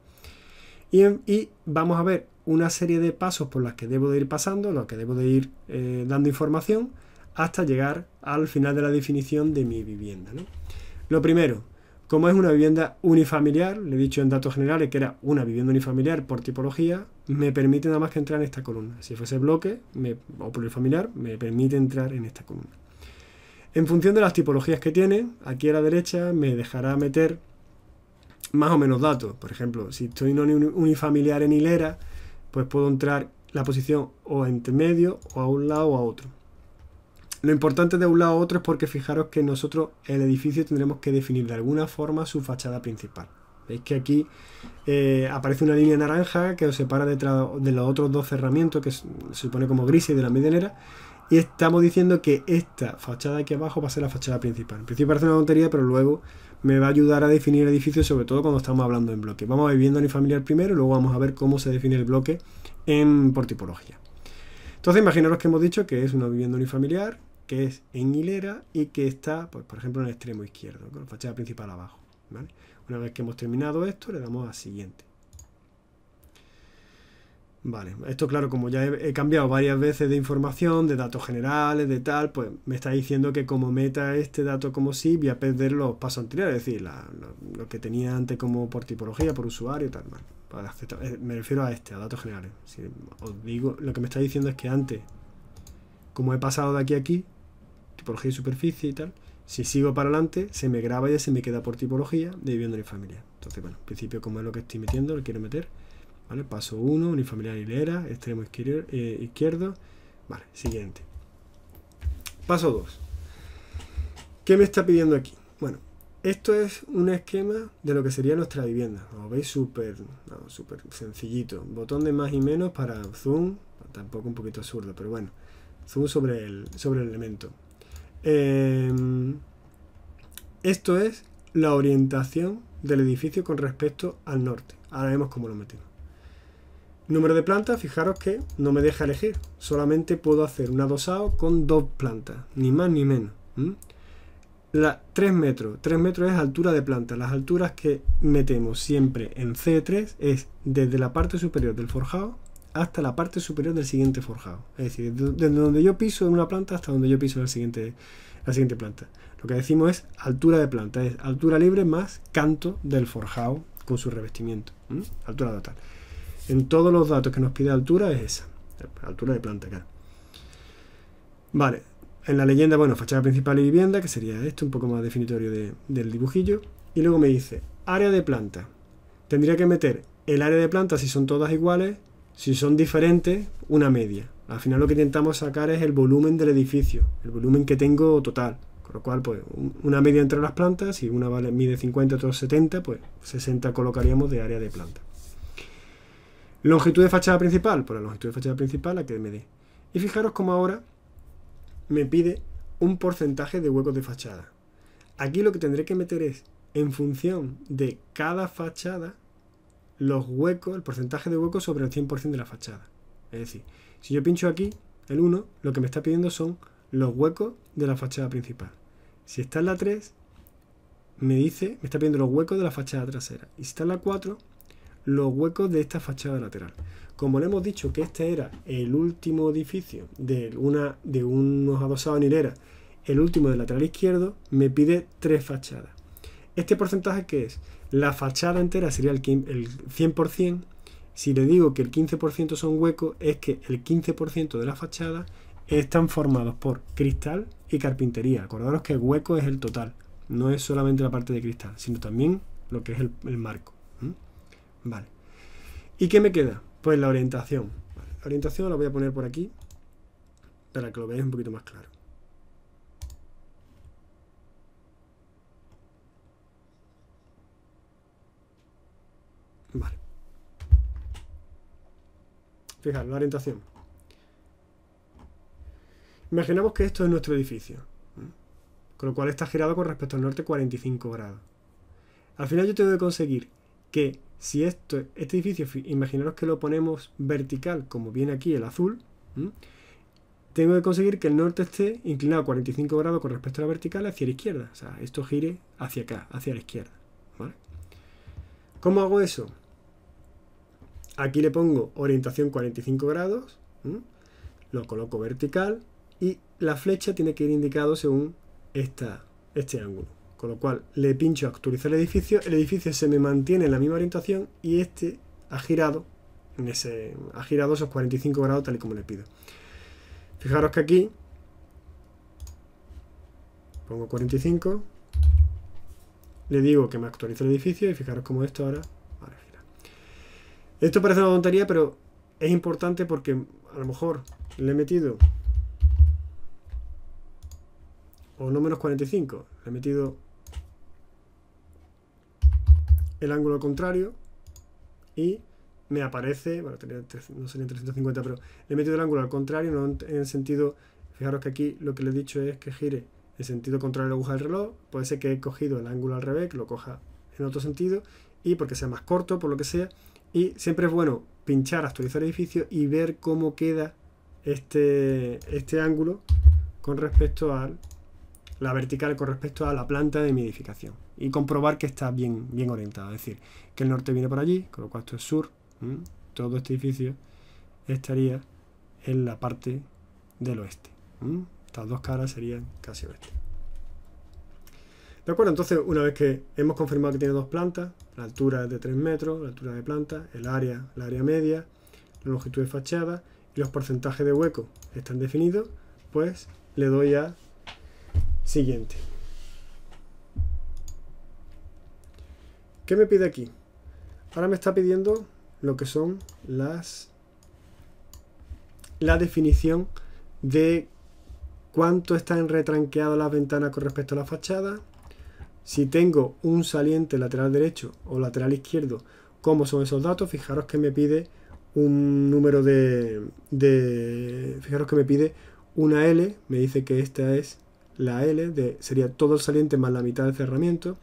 [SPEAKER 1] Y vamos a ver una serie de pasos por las que debo de ir pasando, los que debo de ir dando información hasta llegar al final de la definición de mi vivienda, ¿no? Lo primero, como es una vivienda unifamiliar, le he dicho en datos generales que era una vivienda unifamiliar por tipología, me permite nada más que entrar en esta columna. Si fuese bloque o plurifamiliar, me permite entrar en esta columna. En función de las tipologías que tiene, aquí a la derecha me dejará meter más o menos datos. Por ejemplo, si estoy en unifamiliar en hilera, pues puedo entrar la posición o entre medio, o a un lado o a otro. Lo importante de un lado a otro es porque fijaros que nosotros el edificio tendremos que definir de alguna forma su fachada principal. Veis que aquí aparece una línea naranja que os separa de los otros 2 cerramientos, que se supone como grises de la medianera, y estamos diciendo que esta fachada aquí abajo va a ser la fachada principal. En principio parece una tontería, pero luego me va a ayudar a definir el edificio, sobre todo cuando estamos hablando en bloque. Vamos a ver vivienda unifamiliar primero y luego vamos a ver cómo se define el bloque por tipología. Entonces imaginaros que hemos dicho que es una vivienda unifamiliar, que es en hilera y que está, pues, por ejemplo, en el extremo izquierdo, con la fachada principal abajo, ¿vale? Una vez que hemos terminado esto, le damos a siguiente. Vale, esto claro, como ya he cambiado varias veces de información, de datos generales, de tal, pues me está diciendo que como meta este dato como sí, voy a perder los pasos anteriores, es decir, lo que tenía antes como por tipología, por usuario y tal. Vale, me refiero a a datos generales. Si os digo, lo que me está diciendo es que antes, como he pasado de aquí a aquí, tipología y superficie y tal, si sigo para adelante, se me graba y ya se me queda por tipología de vivienda unifamiliar. Entonces, bueno, en principio como es lo que estoy metiendo, lo quiero meter. ¿Vale? Paso 1, unifamiliar hilera, extremo izquierdo. Vale, siguiente. Paso 2. ¿Qué me está pidiendo aquí? Bueno, esto es un esquema de lo que sería nuestra vivienda. Como veis, súper sencillito. Botón de más y menos para zoom. Tampoco un poquito absurdo, pero bueno. Zoom sobre el elemento. Esto es la orientación del edificio con respecto al norte. Ahora vemos cómo lo metemos. Número de plantas, fijaros que no me deja elegir. Solamente puedo hacer un adosado con 2 plantas. Ni más ni menos. 3 metros. 3 metros es altura de planta. Las alturas que metemos siempre en C3 es desde la parte superior del forjado hasta la parte superior del siguiente forjado. Es decir, desde donde yo piso en una planta hasta donde yo piso en la siguiente planta. Lo que decimos es altura de planta. Es altura libre más canto del forjado con su revestimiento. Altura total. En todos los datos que nos pide altura es esa. Altura de planta, claro. Vale. En la leyenda, bueno, fachada principal y vivienda, que sería esto, un poco más definitorio del dibujillo. Y luego me dice, área de planta. Tendría que meter el área de planta si son todas iguales, si son diferentes, una media. Al final lo que intentamos sacar es el volumen del edificio, el volumen que tengo total. Con lo cual, pues, una media entre las plantas, si una mide 50 y otra 70, pues 60 colocaríamos de área de planta. Longitud de fachada principal, pues la longitud de fachada principal la que me dé. Y fijaros cómo ahora me pide un porcentaje de huecos de fachada. Aquí lo que tendré que meter es, en función de cada fachada, los huecos, el porcentaje de huecos sobre el 100% de la fachada. Es decir, si yo pincho aquí, el 1, lo que me está pidiendo son los huecos de la fachada principal. Si está en la 3, me está pidiendo los huecos de la fachada trasera. Y si está en la 4, los huecos de esta fachada lateral. Como le hemos dicho que este era el último edificio de unos adosados en hilera, el último del lateral izquierdo, me pide 3 fachadas. ¿Este porcentaje qué es? La fachada entera sería el 100%. Si le digo que el 15% son huecos, es que el 15% de la fachada están formados por cristal y carpintería. Acordaros que el hueco es el total. No es solamente la parte de cristal, sino también lo que es el marco. Vale. ¿Y qué me queda? Pues la orientación. Vale. La orientación la voy a poner por aquí para que lo veáis un poquito más claro. Vale. Fijaros, la orientación. Imaginamos que esto es nuestro edificio, con lo cual está girado con respecto al norte 45 grados. Al final yo tengo que conseguir que si este edificio, imaginaros que lo ponemos vertical, como viene aquí el azul, tengo que conseguir que el norte esté inclinado 45 grados con respecto a la vertical hacia la izquierda. O sea, esto gire hacia acá, hacia la izquierda. ¿Vale? ¿Cómo hago eso? Aquí le pongo orientación 45 grados, lo coloco vertical y la flecha tiene que ir indicado según este ángulo. Con lo cual le pincho actualizar el edificio se me mantiene en la misma orientación y este ha girado esos 45 grados tal y como le pido. Fijaros que aquí pongo 45, le digo que me actualice el edificio y fijaros cómo esto ahora gira. Esto parece una tontería, pero es importante porque a lo mejor le he metido, o no menos 45, le he metido el ángulo al contrario y me aparece, bueno, no serían 350, pero le he metido el ángulo al contrario, no en el sentido, fijaros que aquí lo que le he dicho es que gire en sentido contrario a la aguja del reloj. Puede ser que he cogido el ángulo al revés, que lo coja en otro sentido, y porque sea más corto, por lo que sea, y siempre es bueno pinchar, actualizar el edificio y ver cómo queda este ángulo con respecto a la vertical, con respecto a la planta de mi edificación, y comprobar que está bien orientado, es decir, que el norte viene por allí, con lo cual esto es sur, todo este edificio estaría en la parte del oeste. Estas dos caras serían casi oeste. ¿De acuerdo? Entonces, una vez que hemos confirmado que tiene dos plantas, la altura es de 3 metros, la altura de planta, el área media, la longitud de fachada y los porcentajes de hueco están definidos, pues le doy a siguiente. ¿Qué me pide aquí? Ahora me está pidiendo lo que son la definición de cuánto están retranqueadas las ventanas con respecto a la fachada. Si tengo un saliente lateral derecho o lateral izquierdo, ¿cómo son esos datos? Fijaros que me pide un número fijaros que me pide una L, me dice que esta es la L, sería todo el saliente más la mitad del cerramiento.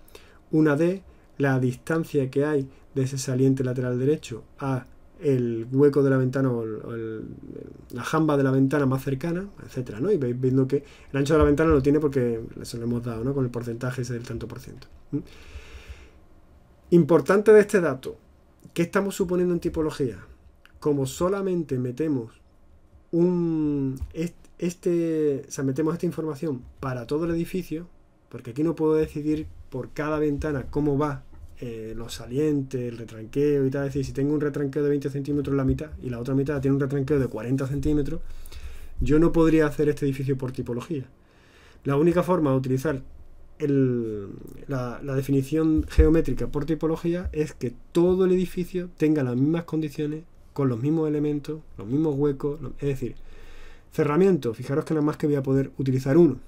[SPEAKER 1] Una D, la distancia que hay de ese saliente lateral derecho a el hueco de la ventana o la jamba de la ventana más cercana, etcétera, ¿no? Y veis viendo que el ancho de la ventana lo tiene porque eso lo hemos dado, ¿no? Con el porcentaje ese del tanto por ciento. Importante de este dato, ¿qué estamos suponiendo en tipología? Como solamente metemos metemos esta información para todo el edificio, porque aquí no puedo decidir por cada ventana cómo va los salientes, el retranqueo y tal. Es decir, si tengo un retranqueo de 20 centímetros la mitad y la otra mitad tiene un retranqueo de 40 centímetros, yo no podría hacer este edificio por tipología. La única forma de utilizar la definición geométrica por tipología es que todo el edificio tenga las mismas condiciones, con los mismos elementos, los mismos huecos. Es decir, cerramiento, fijaros que nada más que voy a poder utilizar uno.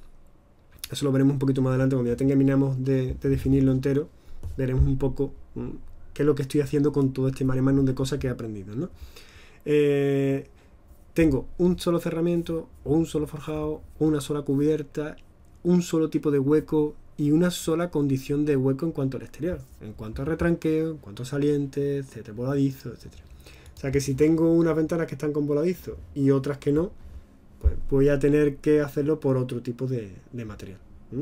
[SPEAKER 1] Eso lo veremos un poquito más adelante cuando ya terminamos de definirlo entero. Veremos un poco qué es lo que estoy haciendo con todo este mare magnum de cosas que he aprendido, ¿no? Tengo un solo cerramiento, o un solo forjado, una sola cubierta, un solo tipo de hueco y una sola condición de hueco en cuanto al exterior, en cuanto a retranqueo, en cuanto a saliente, etcétera, voladizo, etcétera. O sea que si tengo unas ventanas que están con voladizo y otras que no, pues voy a tener que hacerlo por otro tipo de material,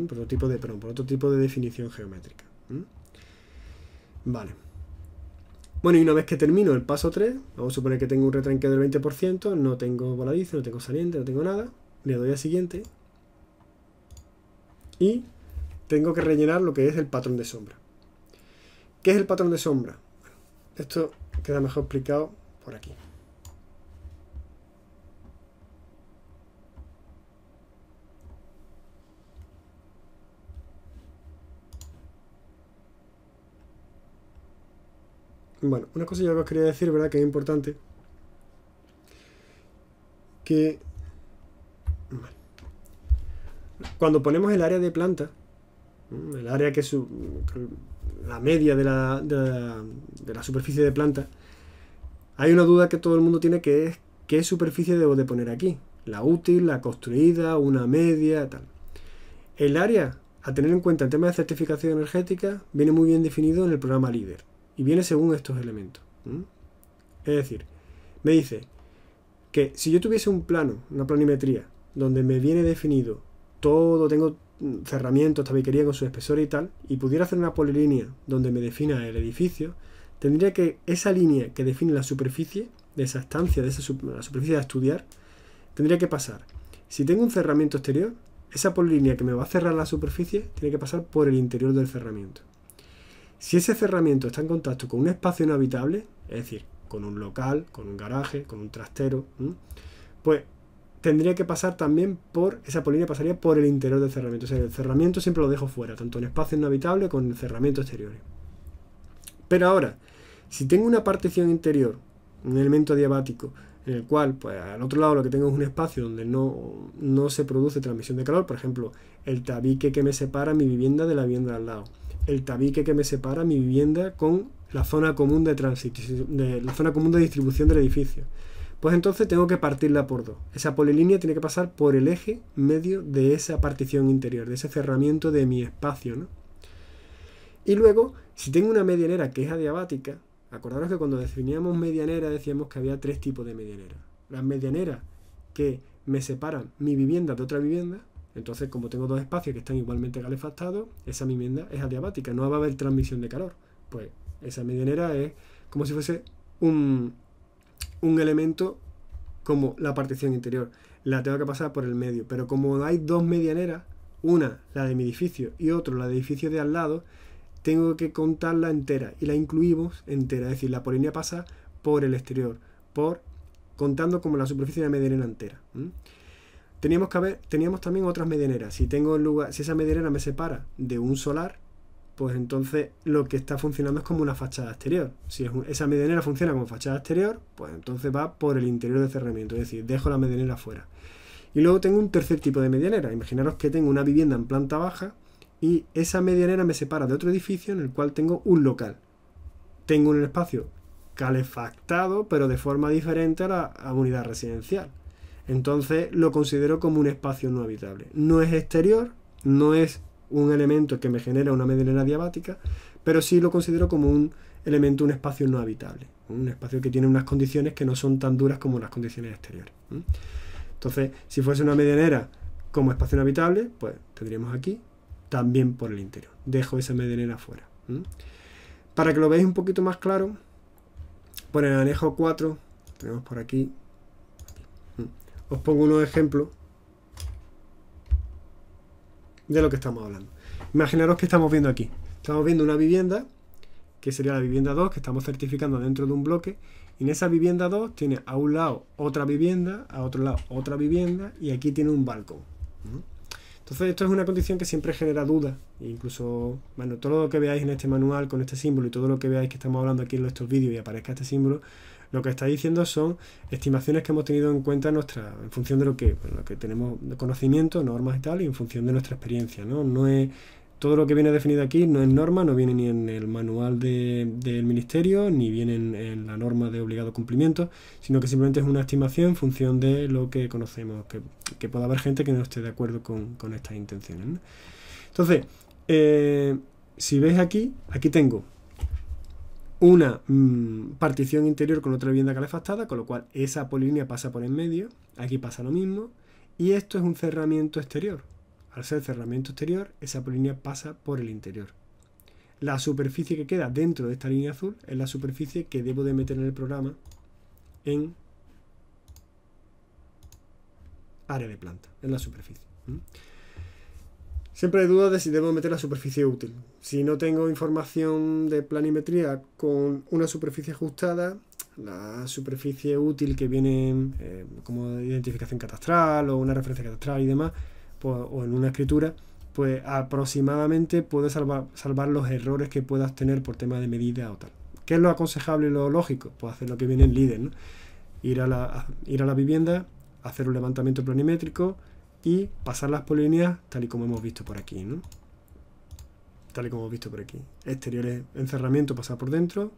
[SPEAKER 1] por otro tipo de definición geométrica. Vale. Bueno, y una vez que termino el paso 3, vamos a suponer que tengo un retranqueo del 20%, no tengo voladizo, no tengo saliente, no tengo nada, le doy a siguiente y tengo que rellenar lo que es el patrón de sombra. ¿Qué es el patrón de sombra? Bueno, esto queda mejor explicado por aquí. Bueno, una cosa que os quería decir, ¿verdad? Que es importante. Que vale, cuando ponemos el área de planta, el área que es la media de la superficie de planta, hay una duda que todo el mundo tiene, que es qué superficie debo de poner aquí. La útil, la construida, una media, tal. El área, a tener en cuenta en tema de certificación energética, viene muy bien definido en el programa LEEDR. Y viene según estos elementos. Es decir, me dice que si yo tuviese un plano, una planimetría, donde me viene definido todo, tengo cerramientos, tabiquería con su espesor y tal, y pudiera hacer una polilínea donde me defina el edificio, tendría que esa línea que define la superficie de esa estancia, la superficie a estudiar, tendría que pasar. Si tengo un cerramiento exterior, esa polilínea que me va a cerrar la superficie tiene que pasar por el interior del cerramiento. Si ese cerramiento está en contacto con un espacio no habitable, es decir, con un local, con un garaje, con un trastero, pues tendría que pasar también esa polilínea pasaría por el interior del cerramiento. O sea, el cerramiento siempre lo dejo fuera, tanto en espacios no habitables como en cerramientos exteriores. Pero ahora, si tengo una partición interior, un elemento adiabático, en el cual, pues al otro lado lo que tengo es un espacio donde no se produce transmisión de calor, por ejemplo, el tabique que me separa mi vivienda de la vivienda al lado, el tabique que me separa mi vivienda con la zona común de distribución del edificio, pues entonces tengo que partirla por dos. Esa polilínea tiene que pasar por el eje medio de esa partición interior, de ese cerramiento de mi espacio, ¿no? Y luego, si tengo una medianera que es adiabática, acordaros que cuando definíamos medianera decíamos que había tres tipos de medianera. Las medianeras que me separan mi vivienda de otra vivienda. Entonces, como tengo dos espacios que están igualmente calefactados, esa vivienda es adiabática, no va a haber transmisión de calor. Pues esa medianera es como si fuese un elemento como la partición interior. La tengo que pasar por el medio. Pero como hay dos medianeras, una la de mi edificio y otra la del edificio de al lado, tengo que contarla entera y la incluimos entera. Es decir, la polinia pasa por el exterior, contando como la superficie de la medianera entera. Teníamos también otras medianeras. Si esa medianera me separa de un solar, pues entonces lo que está funcionando es como una fachada exterior. Si esa medianera funciona como fachada exterior, pues entonces va por el interior del cerramiento, es decir, dejo la medianera fuera. Y luego tengo un tercer tipo de medianera. Imaginaros que tengo una vivienda en planta baja y esa medianera me separa de otro edificio en el cual tengo un local. Tengo un espacio calefactado, pero de forma diferente a la unidad residencial. Entonces lo considero como un espacio no habitable. No es exterior, no es un elemento que me genera una medianera diabática, pero sí lo considero como un elemento, un espacio no habitable, un espacio que tiene unas condiciones que no son tan duras como las condiciones exteriores. Entonces, si fuese una medianera como espacio no habitable, pues tendríamos aquí también por el interior. Dejo esa medianera fuera. Para que lo veáis un poquito más claro, por el anejo 4, tenemos por aquí, os pongo unos ejemplos de lo que estamos hablando. Imaginaros que estamos viendo aquí. Estamos viendo una vivienda, que sería la vivienda 2, que estamos certificando dentro de un bloque. Y en esa vivienda 2 tiene a un lado otra vivienda, a otro lado otra vivienda, y aquí tiene un balcón. Entonces esto es una condición que siempre genera dudas. Incluso, bueno, todo lo que veáis en este manual con este símbolo y todo lo que veáis que estamos hablando aquí en estos vídeos y aparezca este símbolo, lo que está diciendo son estimaciones que hemos tenido en cuenta en función de lo que tenemos de conocimiento, normas y tal, y en función de nuestra experiencia, ¿no? No es todo lo que viene definido aquí, no es norma, no viene ni en el manual del ministerio, ni viene en la norma de obligado cumplimiento, sino que simplemente es una estimación en función de lo que conocemos, que pueda haber gente que no esté de acuerdo con estas intenciones, ¿no? Entonces, si veis aquí tengo una partición interior con otra vivienda calefactada, con lo cual esa polilínea pasa por en medio. Aquí pasa lo mismo. Y esto es un cerramiento exterior. Al ser cerramiento exterior, esa polilínea pasa por el interior. La superficie que queda dentro de esta línea azul es la superficie que debo de meter en el programa en área de planta, en la superficie. Siempre hay dudas de si debo meter la superficie útil. Si no tengo información de planimetría con una superficie ajustada, la superficie útil que viene como identificación catastral o una referencia catastral y demás, pues, o en una escritura, pues aproximadamente puedes salvar los errores que puedas tener por tema de medida o tal. ¿Qué es lo aconsejable y lo lógico? Pues hacer lo que viene en líder, ¿no? Ir a la vivienda, hacer un levantamiento planimétrico y pasar las polilíneas tal y como hemos visto por aquí, ¿no? Tal y como hemos visto por aquí. Exteriores, encerramiento, pasar por dentro,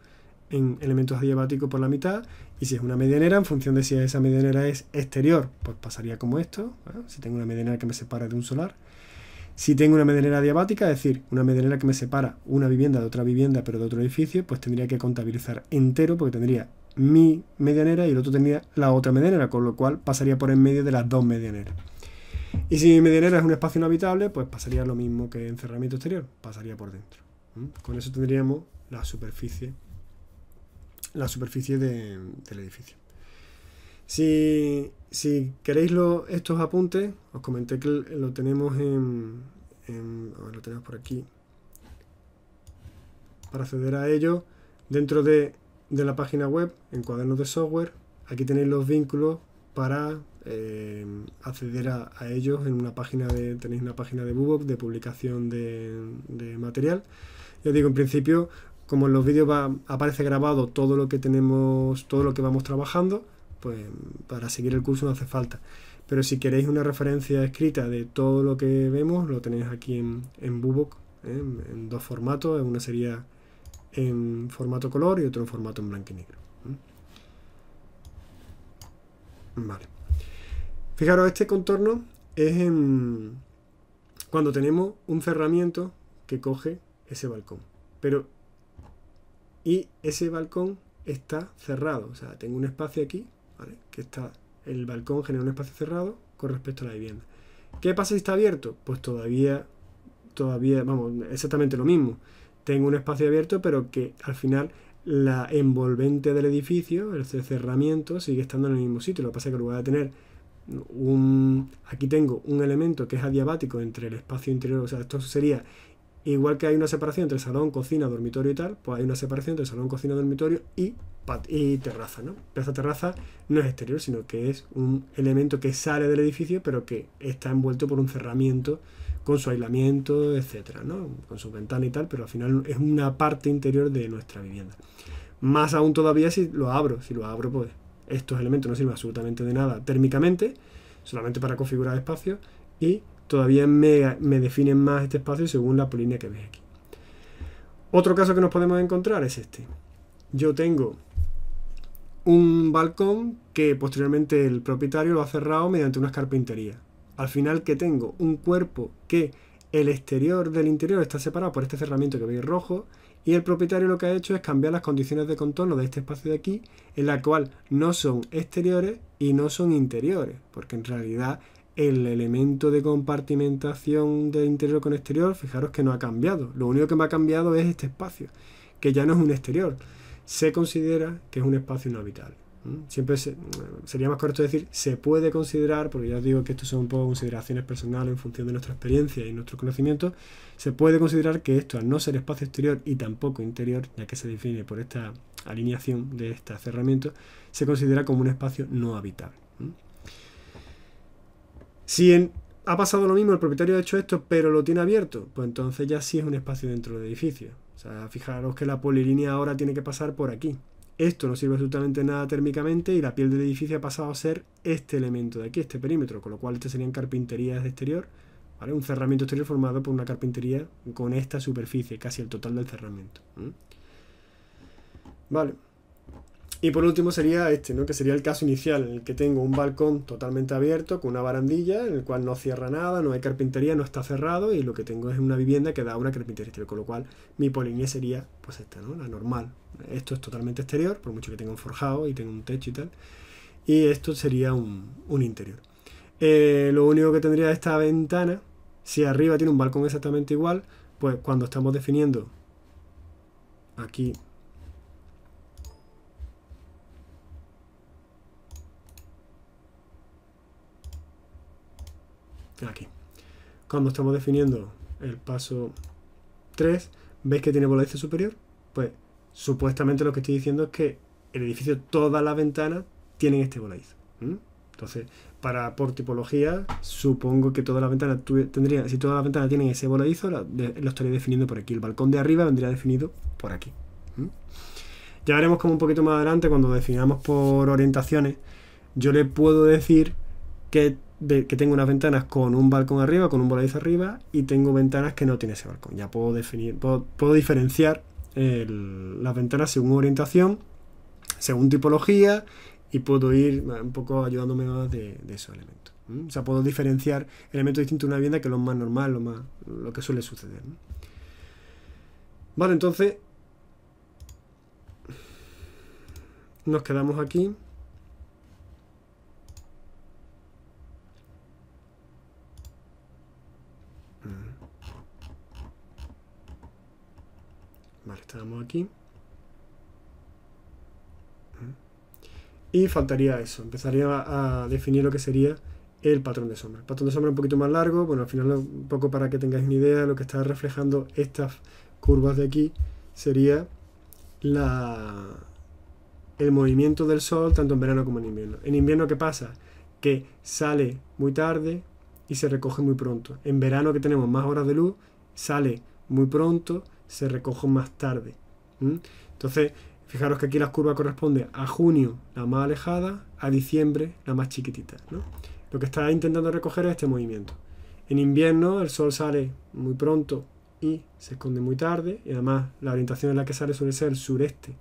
[SPEAKER 1] en elementos adiabáticos por la mitad, y si es una medianera, en función de si esa medianera es exterior, pues pasaría como esto, ¿vale? Si tengo una medianera que me separa de un solar. Si tengo una medianera adiabática, es decir, una medianera que me separa una vivienda de otra vivienda, pero de otro edificio, pues tendría que contabilizar entero, porque tendría mi medianera y el otro tendría la otra medianera, con lo cual pasaría por en medio de las dos medianeras. Y si mi medianera es un espacio no habitable, pues pasaría lo mismo que encerramiento exterior, pasaría por dentro. Con eso tendríamos la superficie del edificio. Si queréis estos apuntes, os comenté que lo tenemos lo tenemos por aquí. Para acceder a ello, dentro de la página web, en cuadernos de software, aquí tenéis los vínculos para acceder a ellos en una página tenéis una página de Bubop de publicación de material. Ya digo, en principio, como en los vídeos aparece grabado todo lo que tenemos, todo lo que vamos trabajando, pues para seguir el curso no hace falta. Pero si queréis una referencia escrita de todo lo que vemos, lo tenéis aquí en Bubop, en dos formatos. Una sería en formato color y otro en formato en blanco y negro. Vale. Fijaros, este contorno es cuando tenemos un cerramiento que coge ese balcón. Y ese balcón está cerrado. O sea, tengo un espacio aquí, ¿vale? Que el balcón genera un espacio cerrado con respecto a la vivienda. ¿Qué pasa si está abierto? Pues todavía, vamos, exactamente lo mismo. Tengo un espacio abierto, pero que al final la envolvente del edificio, el cerramiento, sigue estando en el mismo sitio. Lo que pasa es que en lugar de tener aquí tengo un elemento que es adiabático entre el espacio interior, o sea, esto sería igual que hay una separación entre salón, cocina, dormitorio y tal, pues hay una separación entre salón, cocina, dormitorio y terraza, ¿no? Pero esta terraza no es exterior, sino que es un elemento que sale del edificio, pero que está envuelto por un cerramiento con su aislamiento, etcétera, ¿no? Con su ventana y tal, pero al final es una parte interior de nuestra vivienda. Más aún todavía si lo abro, pues estos elementos no sirven absolutamente de nada térmicamente, solamente para configurar espacios, y todavía me definen más este espacio según la polínea que veis aquí. Otro caso que nos podemos encontrar es este. Yo tengo un balcón que posteriormente el propietario lo ha cerrado mediante unas carpinterías. Al final que tengo un cuerpo que el exterior del interior está separado por este cerramiento que veis rojo, y el propietario lo que ha hecho es cambiar las condiciones de contorno de este espacio de aquí, en la cual no son exteriores y no son interiores, porque en realidad el elemento de compartimentación de interior con exterior, fijaros que no ha cambiado. Lo único que me ha cambiado es este espacio, que ya no es un exterior. Se considera que es un espacio no habitable. Siempre sería más correcto decir se puede considerar, porque ya os digo que esto son un poco consideraciones personales en función de nuestra experiencia y nuestro conocimiento. Se puede considerar que esto, al no ser espacio exterior y tampoco interior, ya que se define por esta alineación de este cerramiento, se considera como un espacio no habitable. Si ha pasado lo mismo, el propietario ha hecho esto, pero lo tiene abierto, pues entonces ya sí es un espacio dentro del edificio. O sea, fijaros que la polilínea ahora tiene que pasar por aquí. Esto no sirve absolutamente nada térmicamente y la piel del edificio ha pasado a ser este elemento de aquí, este perímetro, con lo cual estas serían carpinterías de exterior, ¿vale? Un cerramiento exterior formado por una carpintería con esta superficie, casi el total del cerramiento. Vale. Y por último sería este, ¿no? Que sería el caso inicial, en el que tengo un balcón totalmente abierto, con una barandilla, en el cual no cierra nada, no hay carpintería, no está cerrado, y lo que tengo es una vivienda que da una carpintería exterior, con lo cual mi polilínea sería pues esta, ¿no? La normal. Esto es totalmente exterior, por mucho que tenga un forjado y tenga un techo y tal. Y esto sería un interior. Lo único que tendría esta ventana, si arriba tiene un balcón exactamente igual, pues cuando estamos definiendo aquí... Aquí. Cuando estamos definiendo el paso 3, ¿veis que tiene voladizo superior? Pues supuestamente lo que estoy diciendo es que el edificio, todas las ventanas tienen este voladizo. Entonces, por tipología, supongo que todas las ventanas si todas las ventanas tienen ese voladizo, lo estaría definiendo por aquí. El balcón de arriba vendría definido por aquí. Ya veremos como un poquito más adelante, cuando definamos por orientaciones, yo le puedo decir que tengo unas ventanas con un balcón arriba, con un voladizo arriba, y tengo ventanas que no tienen ese balcón. Ya puedo diferenciar las ventanas según orientación, según tipología, y puedo ir un poco ayudándome más de esos elementos. O sea, puedo diferenciar elementos distintos de una vivienda, que es lo más normal, lo que suele suceder. Vale, entonces nos quedamos aquí. Vale, estábamos aquí. Y faltaría eso. Empezaría a definir lo que sería el patrón de sombra. El patrón de sombra es un poquito más largo. Bueno, al final, un poco para que tengáis una idea, lo que está reflejando estas curvas de aquí sería el movimiento del sol tanto en verano como en invierno. En invierno, ¿qué pasa? Que sale muy tarde y se recoge muy pronto. En verano, que tenemos más horas de luz, sale muy pronto, se recoge más tarde. Entonces, fijaros que aquí las curvas corresponden a junio, la más alejada, a diciembre, la más chiquitita, ¿no? Lo que está intentando recoger es este movimiento. En invierno, el sol sale muy pronto y se esconde muy tarde, y además la orientación en la que sale suele ser sureste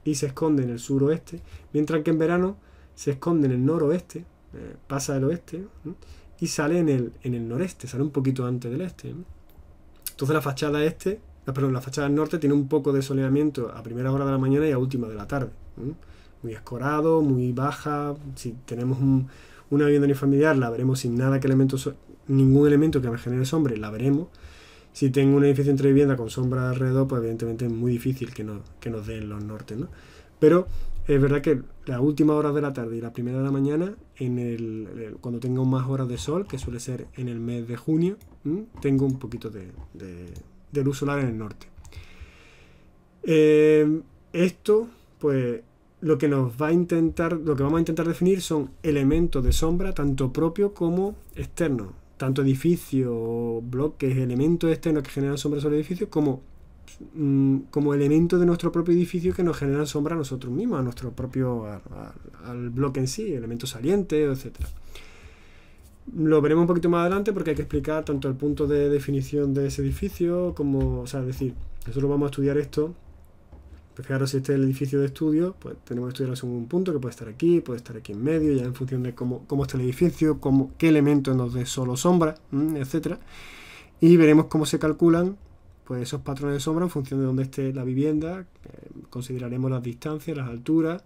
[SPEAKER 1] y se esconde en el suroeste, mientras que en verano se esconde en el noroeste, pasa del oeste, y sale en el noreste, sale un poquito antes del este. Entonces la fachada la fachada del norte tiene un poco de soleamiento a primera hora de la mañana y a última de la tarde. Muy escorado, muy baja. Si tenemos una vivienda unifamiliar, la veremos sin ningún elemento que me genere sombra, la veremos. Si tengo un edificio entre vivienda con sombra alrededor, pues evidentemente es muy difícil que nos den los nortes, ¿no? Pero es verdad que las últimas horas de la tarde y la primera de la mañana, cuando tengo más horas de sol, que suele ser en el mes de junio, tengo un poquito de luz solar en el norte. Esto, pues, lo que vamos a intentar definir son elementos de sombra, tanto propios como externos, tanto edificios, bloques, elementos externos que generan sombra sobre edificios, como elementos de nuestro propio edificio que nos generan sombra a nosotros mismos, a nuestro propio al bloque en sí, elementos salientes, etcétera. Lo veremos un poquito más adelante porque hay que explicar tanto el punto de definición de ese edificio como, o sea, es decir, nosotros vamos a estudiar esto. Pues fijaros, si este es el edificio de estudio, pues tenemos que estudiarlo según un punto que puede estar aquí en medio, ya en función de cómo está el edificio, qué elementos nos dé sol o sombra, etcétera. Y veremos cómo se calculan pues esos patrones de sombra en función de dónde esté la vivienda. Consideraremos las distancias, las alturas,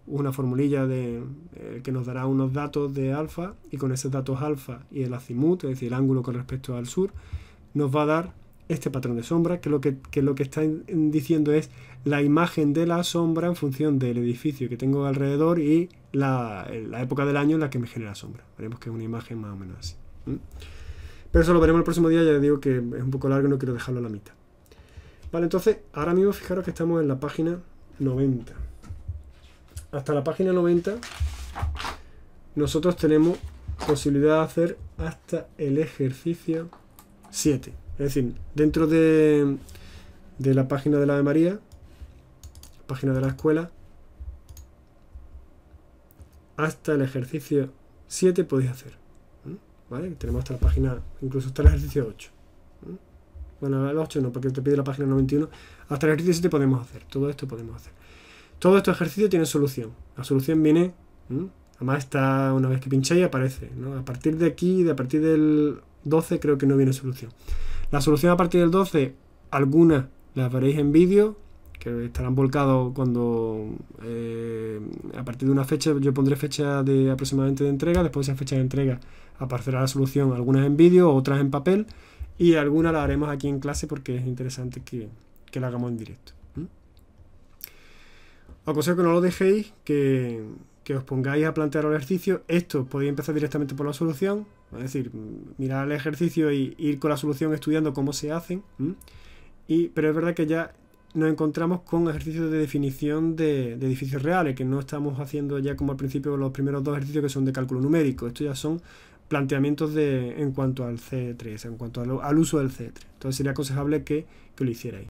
[SPEAKER 1] una formulilla que nos dará unos datos de alfa, y con esos datos alfa y el azimut, es decir, el ángulo con respecto al sur, nos va a dar este patrón de sombra, que lo que está diciendo es la imagen de la sombra en función del edificio que tengo alrededor y la época del año en la que me genera sombra. Veremos que es una imagen más o menos así. Pero eso lo veremos el próximo día, ya digo que es un poco largo y no quiero dejarlo a la mitad. Vale, entonces, ahora mismo fijaros que estamos en la página 90. Hasta la página 90 nosotros tenemos posibilidad de hacer hasta el ejercicio 7. Es decir, dentro de la página de la Ave María, página de la escuela, hasta el ejercicio 7 podéis hacer. ¿Vale? Tenemos hasta la página, incluso hasta el ejercicio 8. Bueno, el 8 no, porque te pide la página 91. Hasta el ejercicio 7 podemos hacer. Todo esto podemos hacer. Todos estos ejercicios tienen solución. La solución viene, además está, una vez que pincháis aparece, ¿no? A partir de aquí, a partir del 12 creo que no viene solución. La solución a partir del 12, algunas las veréis en vídeo, que estarán volcados cuando a partir de una fecha, yo pondré fecha de aproximadamente de entrega, después de esa fecha de entrega aparecerá la solución, algunas en vídeo, otras en papel, y algunas las haremos aquí en clase porque es interesante que la hagamos en directo. Os aconsejo que no lo dejéis, que os pongáis a plantear el ejercicio. Esto podéis empezar directamente por la solución, es decir, mirar el ejercicio y ir con la solución estudiando cómo se hacen. Pero es verdad que ya nos encontramos con ejercicios de definición de edificios reales, que no estamos haciendo ya como al principio los primeros dos ejercicios que son de cálculo numérico. Estos ya son planteamientos en cuanto al C3, en cuanto al uso del C3. Entonces sería aconsejable que lo hicierais.